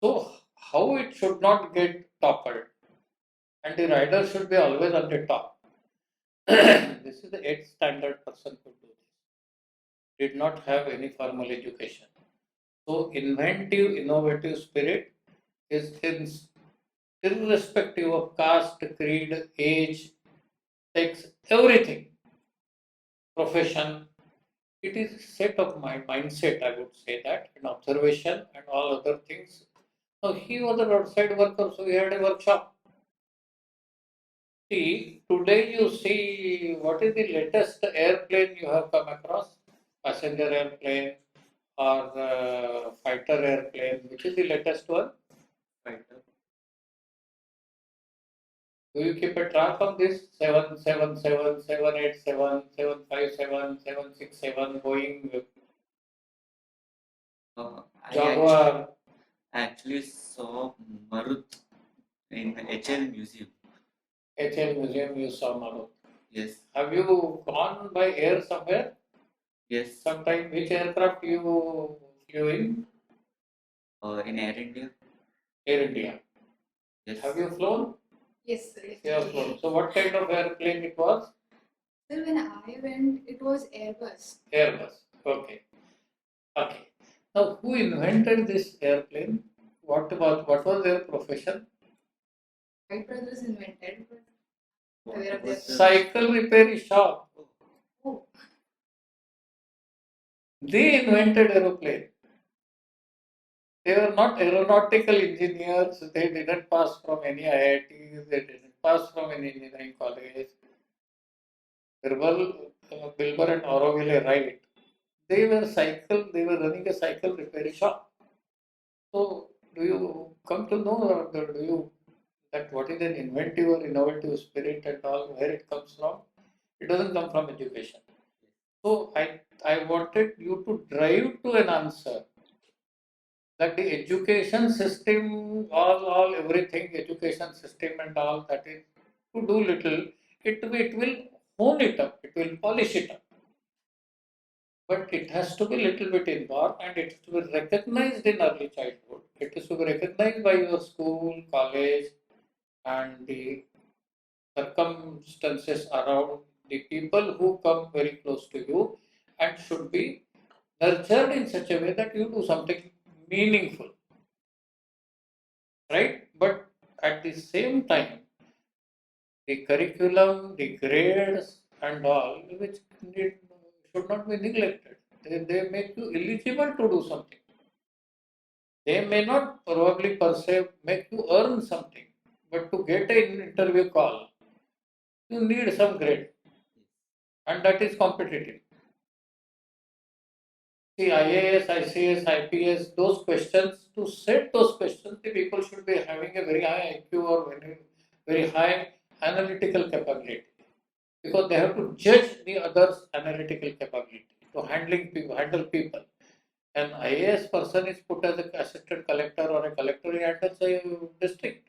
So, how it should not get toppled? And the rider should be always on the top. This is the 8th standard person could do this. Did not have any formal education. So inventive, innovative spirit is his irrespective of caste, creed, age, sex, everything, profession. It is a set of my mindset, I would say that, and observation and all other things. Now, he was an outside worker, so he had a workshop. See, today you see what is the latest airplane you have come across? Passenger airplane or fighter airplane? Which is the latest one? Fighter. Do you keep a track of this? 777, 787, 757, 767, Boeing, I Jaguar, actually saw Marut in HL Museum. HL Museum, you saw Marut. Yes, Have you gone by air somewhere? yes. Sometime, which aircraft you flew in? In Air India. Air India. Yes. Have you flown? Yes, sir. You have flown. So what kind of airplane it was? Sir, when I went, it was Airbus. Airbus. Okay. Okay. Now, who invented this airplane? What was their profession? Wright brothers invented, but What aware of was their- Cycle repair shop. oh, They invented aeroplane. They were not aeronautical engineers. They didn't pass from any IITs. They didn't pass from any engineering college. Bilber and Auroville, right? They were running a cycle repair shop. So, do you come to know, or do you that what is an inventive or innovative spirit and all, where it comes from? It doesn't come from education. So, I wanted you to drive to an answer that the education system, all everything, education system and all that is to do little, it will hone it up, it will polish it up. But it has to be little bit involved and it has to be recognized in early childhood. It is to be recognized by your school, college, and the circumstances around the people who come very close to you and should be nurtured in such a way that you do something meaningful, right? But at the same time, the curriculum, the grades, and all, which should not be neglected. They make you eligible to do something. They may not probably per se make you earn something, but to get an interview call, you need some grade, and that is competitive. See, IAS, ICS, IPS, those questions, to set those questions, the people should be having a very high IQ or very high analytical capability, because they have to judge the others' analytical capability to handle people. An IAS person is put as an assistant collector or a collector, he handles a district,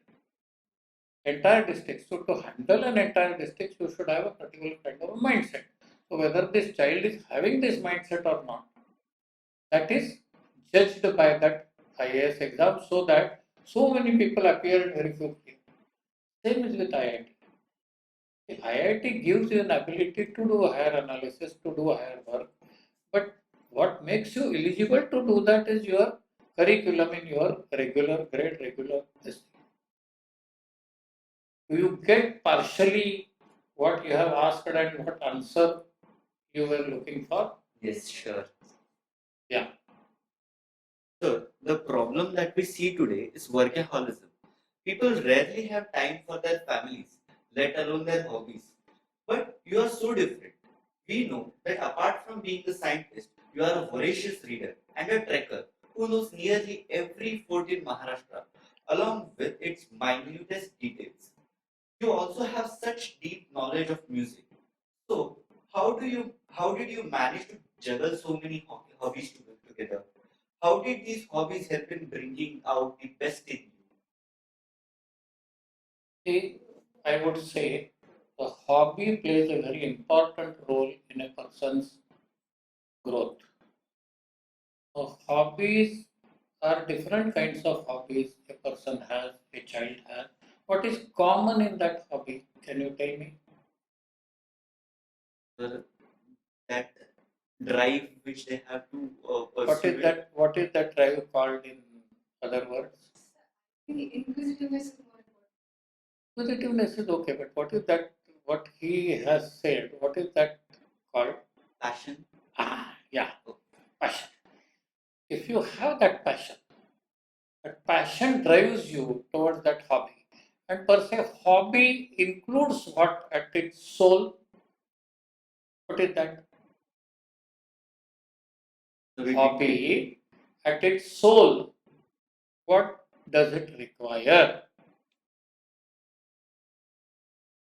entire district. So to handle an entire district, you should have a particular kind of a mindset. So whether this child is having this mindset or not, that is judged by that IAS exam, so that so many people appear in very few people. Same is with IIT. The IIT gives you an ability to do higher analysis, to do higher work, but what makes you eligible to do that is your curriculum in your regular grade, regular this. Do you get partially what you have asked and what answer you were looking for? Yes, sure. Yeah. So the problem that we see today is workaholism. People rarely have time for their families, let alone their hobbies. But you are so different. We know that apart from being a scientist, you are a voracious reader and a trekker who knows nearly every fort in Maharashtra, along with its minutest details. You also have such deep knowledge of music. So, how did you manage to juggle so many hobbies together? How did these hobbies help in bringing out the best in you? See, I would say the hobby plays a very important role in a person's growth. So hobbies are different kinds of hobbies a person has, a child has. What is common in that hobby? Can you tell me? So, that drive which they have to What pursue is that? What is that drive called in other words? the inquisitiveness is more important. Positiveness is okay, but what is that? What he has said, what is that called? Passion. Yeah, passion. If you have that passion drives you towards that hobby. And per se, hobby includes what at its soul? What is that? So we Hobby at its soul. What does it require?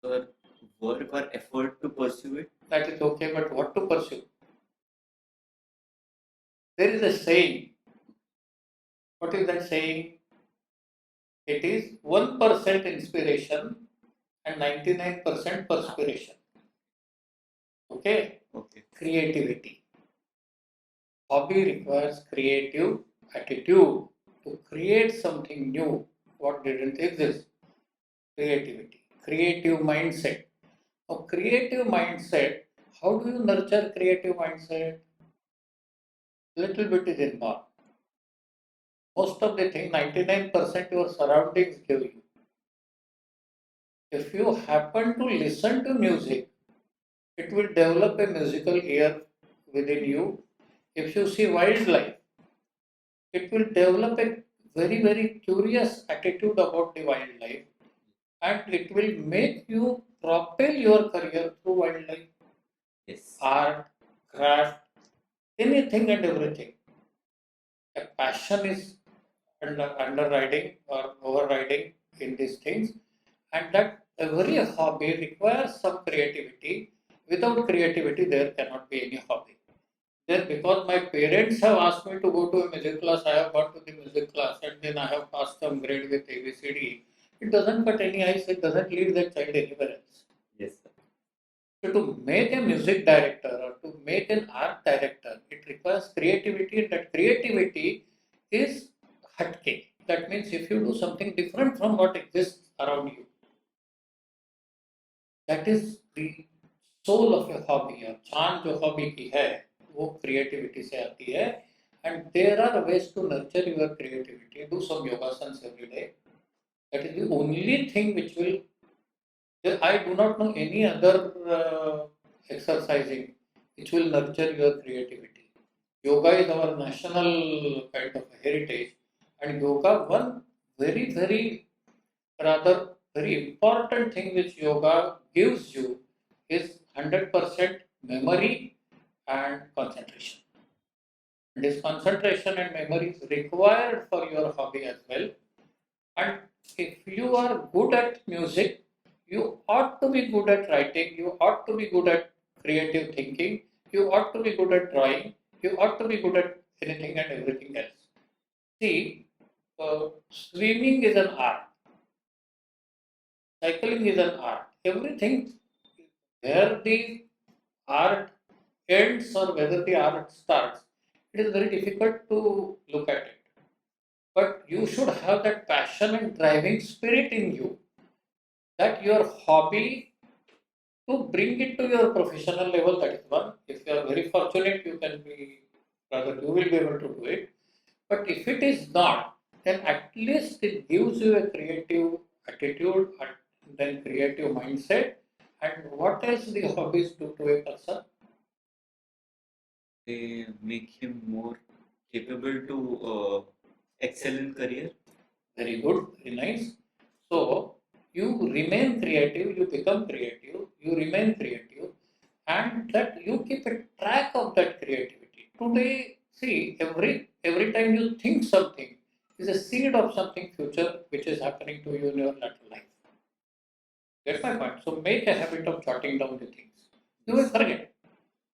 our work or effort to pursue it. That is okay, but what to pursue? There is a saying. What is that saying? It is 1% inspiration and 99% perspiration. Okay? Okay. Creativity. Hobby requires creative attitude to create something new, what didn't exist. Creativity, creative mindset. Now, creative mindset, how do you nurture creative mindset? Little bit is involved. Most of the thing, 99% your surroundings give you. If you happen to listen to music, it will develop a musical ear within you. If you see wildlife, it will develop a very, very curious attitude about the wildlife, and it will make you propel your career through wildlife, Yes. art, craft, anything and everything. A passion is underriding or overriding in these things, and that every hobby requires some creativity. Without creativity, there cannot be any hobby. There, because my parents have asked me to go to a music class, I have gone to the music class, and then I have passed some grade with ABCD. It doesn't cut any ice, it doesn't lead that child anywhere else. Yes, sir. So to make a music director or to make an art director, it requires creativity, and that creativity is hatke. That means if you do something different from what exists around you, that is the soul of a hobby. और जान जो hobby की है वो creativity से आती है. And there are ways to nurture your creativity. Do some yogasans every day. That is the only thing which will. I do not know any other exercising which will nurture your creativity. Yoga is our national kind of heritage, and yoga, one very, very rather very important thing which yoga gives you is 100% memory and concentration. This concentration and memory is required for your hobby as well. And if you are good at music, you ought to be good at writing, you ought to be good at creative thinking, you ought to be good at drawing, you ought to be good at anything and everything else. See, swimming is an art, cycling is an art. Everything where the art ends or whether the art starts, it is very difficult to look at it. But you should have that passion and driving spirit in you, that your hobby to bring it to your professional level. That is one. If you are very fortunate, you can be, rather, you will be able to do it. But if it is not, then at least it gives you a creative attitude and then creative mindset. And what else the hobbies do to a person? They make him more capable to excel in career. Very good, very nice. So you remain creative, you become creative, you remain creative, and that you keep a track of that creativity. Today, see, every time you think something is a seed of something future which is happening to you in your later life. Get my point? So make a habit of jotting down the things. You will forget.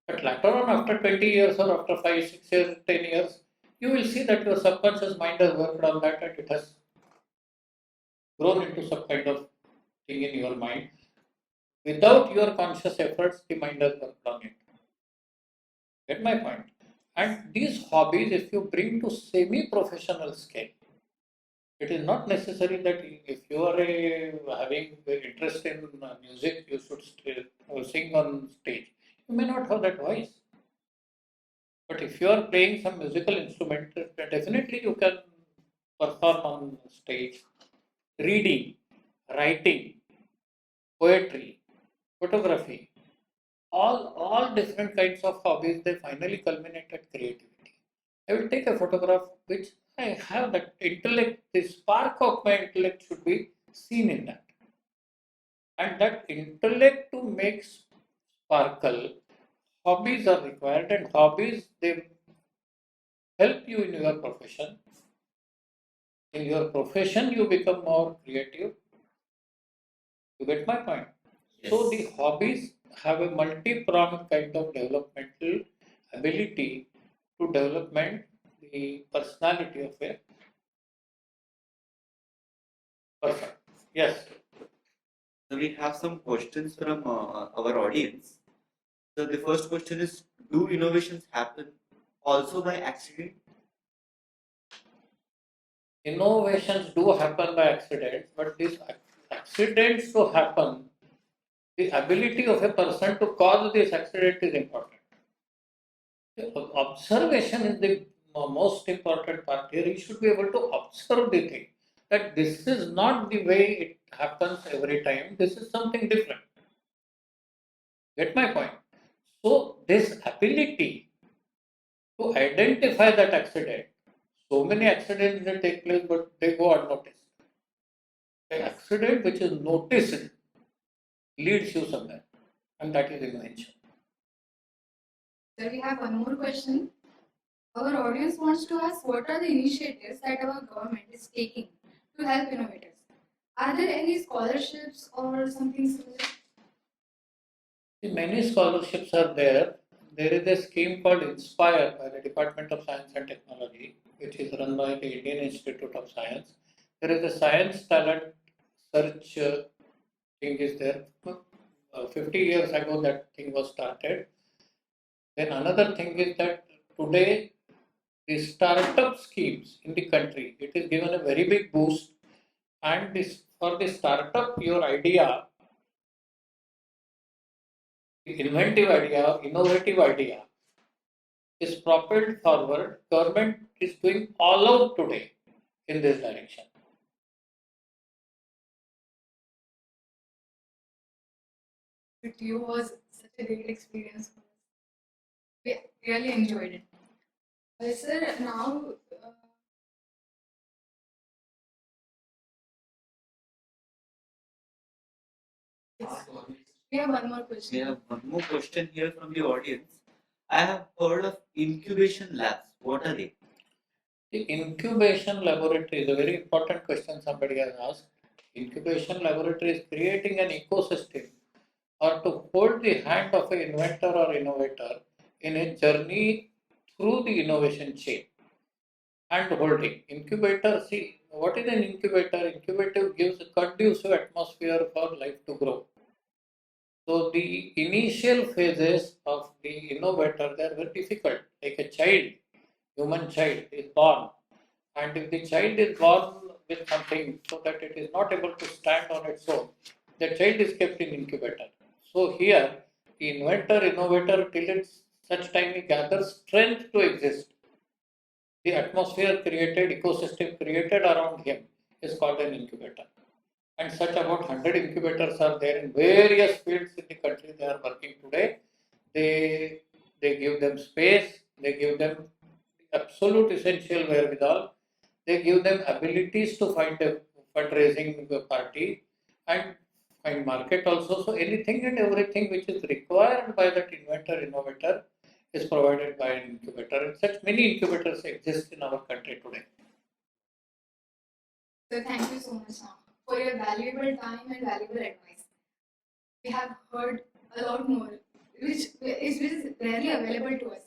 But later on, after 20 years or after 5, 6 years, 10 years, you will see that your subconscious mind has worked on that and it has grown into some kind of thing in your mind. Without your conscious efforts, the mind has worked on it. Get my point? And these hobbies, if you bring to semi-professional scale, it is not necessary that if you are having interest in music, you should sing on stage. You may not have that voice. But if you are playing some musical instrument, definitely you can perform on stage. Reading. writing, poetry, photography, all different kinds of hobbies, they finally culminate at creativity. I will take a photograph which I have that intellect, the spark of my intellect should be seen in that. And that intellect to make sparkle, hobbies are required, and hobbies they help you in your profession. In your profession, you become more creative. You get my point? So the Yes. hobbies have a multi-pronged kind of developmental ability to development the personality of a person. Yes. So we have some questions from our audience. So the first question is, do innovations happen also by accident? Innovations do happen by accident, but these accidents to happen, the ability of a person to cause this accident is important. Observation is the most important part here. You should be able to observe the thing. That this is not the way it happens every time. This is something different. Get my point? So this ability to identify that accident, so many accidents that take place, but they go unnoticed. The accident which is noticed leads you somewhere, and that is invention. So we have one more question. Our audience wants to ask what are the initiatives that our government is taking to help innovators? Are there any scholarships or something similar? Many scholarships are there. There is a scheme called Inspire by the Department of Science and Technology, which is run by the Indian Institute of Science. There is a science talent search thing is there. 50 years ago that thing was started. Then another thing is that today the startup schemes in the country, it is given a very big boost, and this for the startup your idea, the inventive idea, innovative idea is propelled forward. Government is doing all out today in this direction. With you was such a great experience for us. We really enjoyed it. Sir, now we have one more We question. have one more question here from the audience. I have heard of incubation labs. What are they? The incubation laboratory is a very important question somebody has asked. Incubation laboratory is creating an ecosystem or to hold the hand of an inventor or innovator in a journey through the innovation chain. Hand holding. Incubator, see, what is an incubator? Incubator gives a conducive atmosphere for life to grow. So the initial phases of the innovator, they are very difficult. Like a child, human child is born, and if the child is born with something so that it is not able to stand on its own, the child is kept in incubator. So here, the inventor, innovator, till it's such time he gathers strength to exist, the atmosphere created, ecosystem created around him is called an incubator. And such about 100 incubators are there in various fields in the country they are working today. They give them space, they give them absolute essential wherewithal, they give them abilities to find a fundraising party and find market also. So anything and everything which is required by that inventor, innovator is provided by an incubator. And such many incubators exist in our country today. So thank you so much now for your valuable time and valuable advice. We have heard a lot more, which is rarely available to us.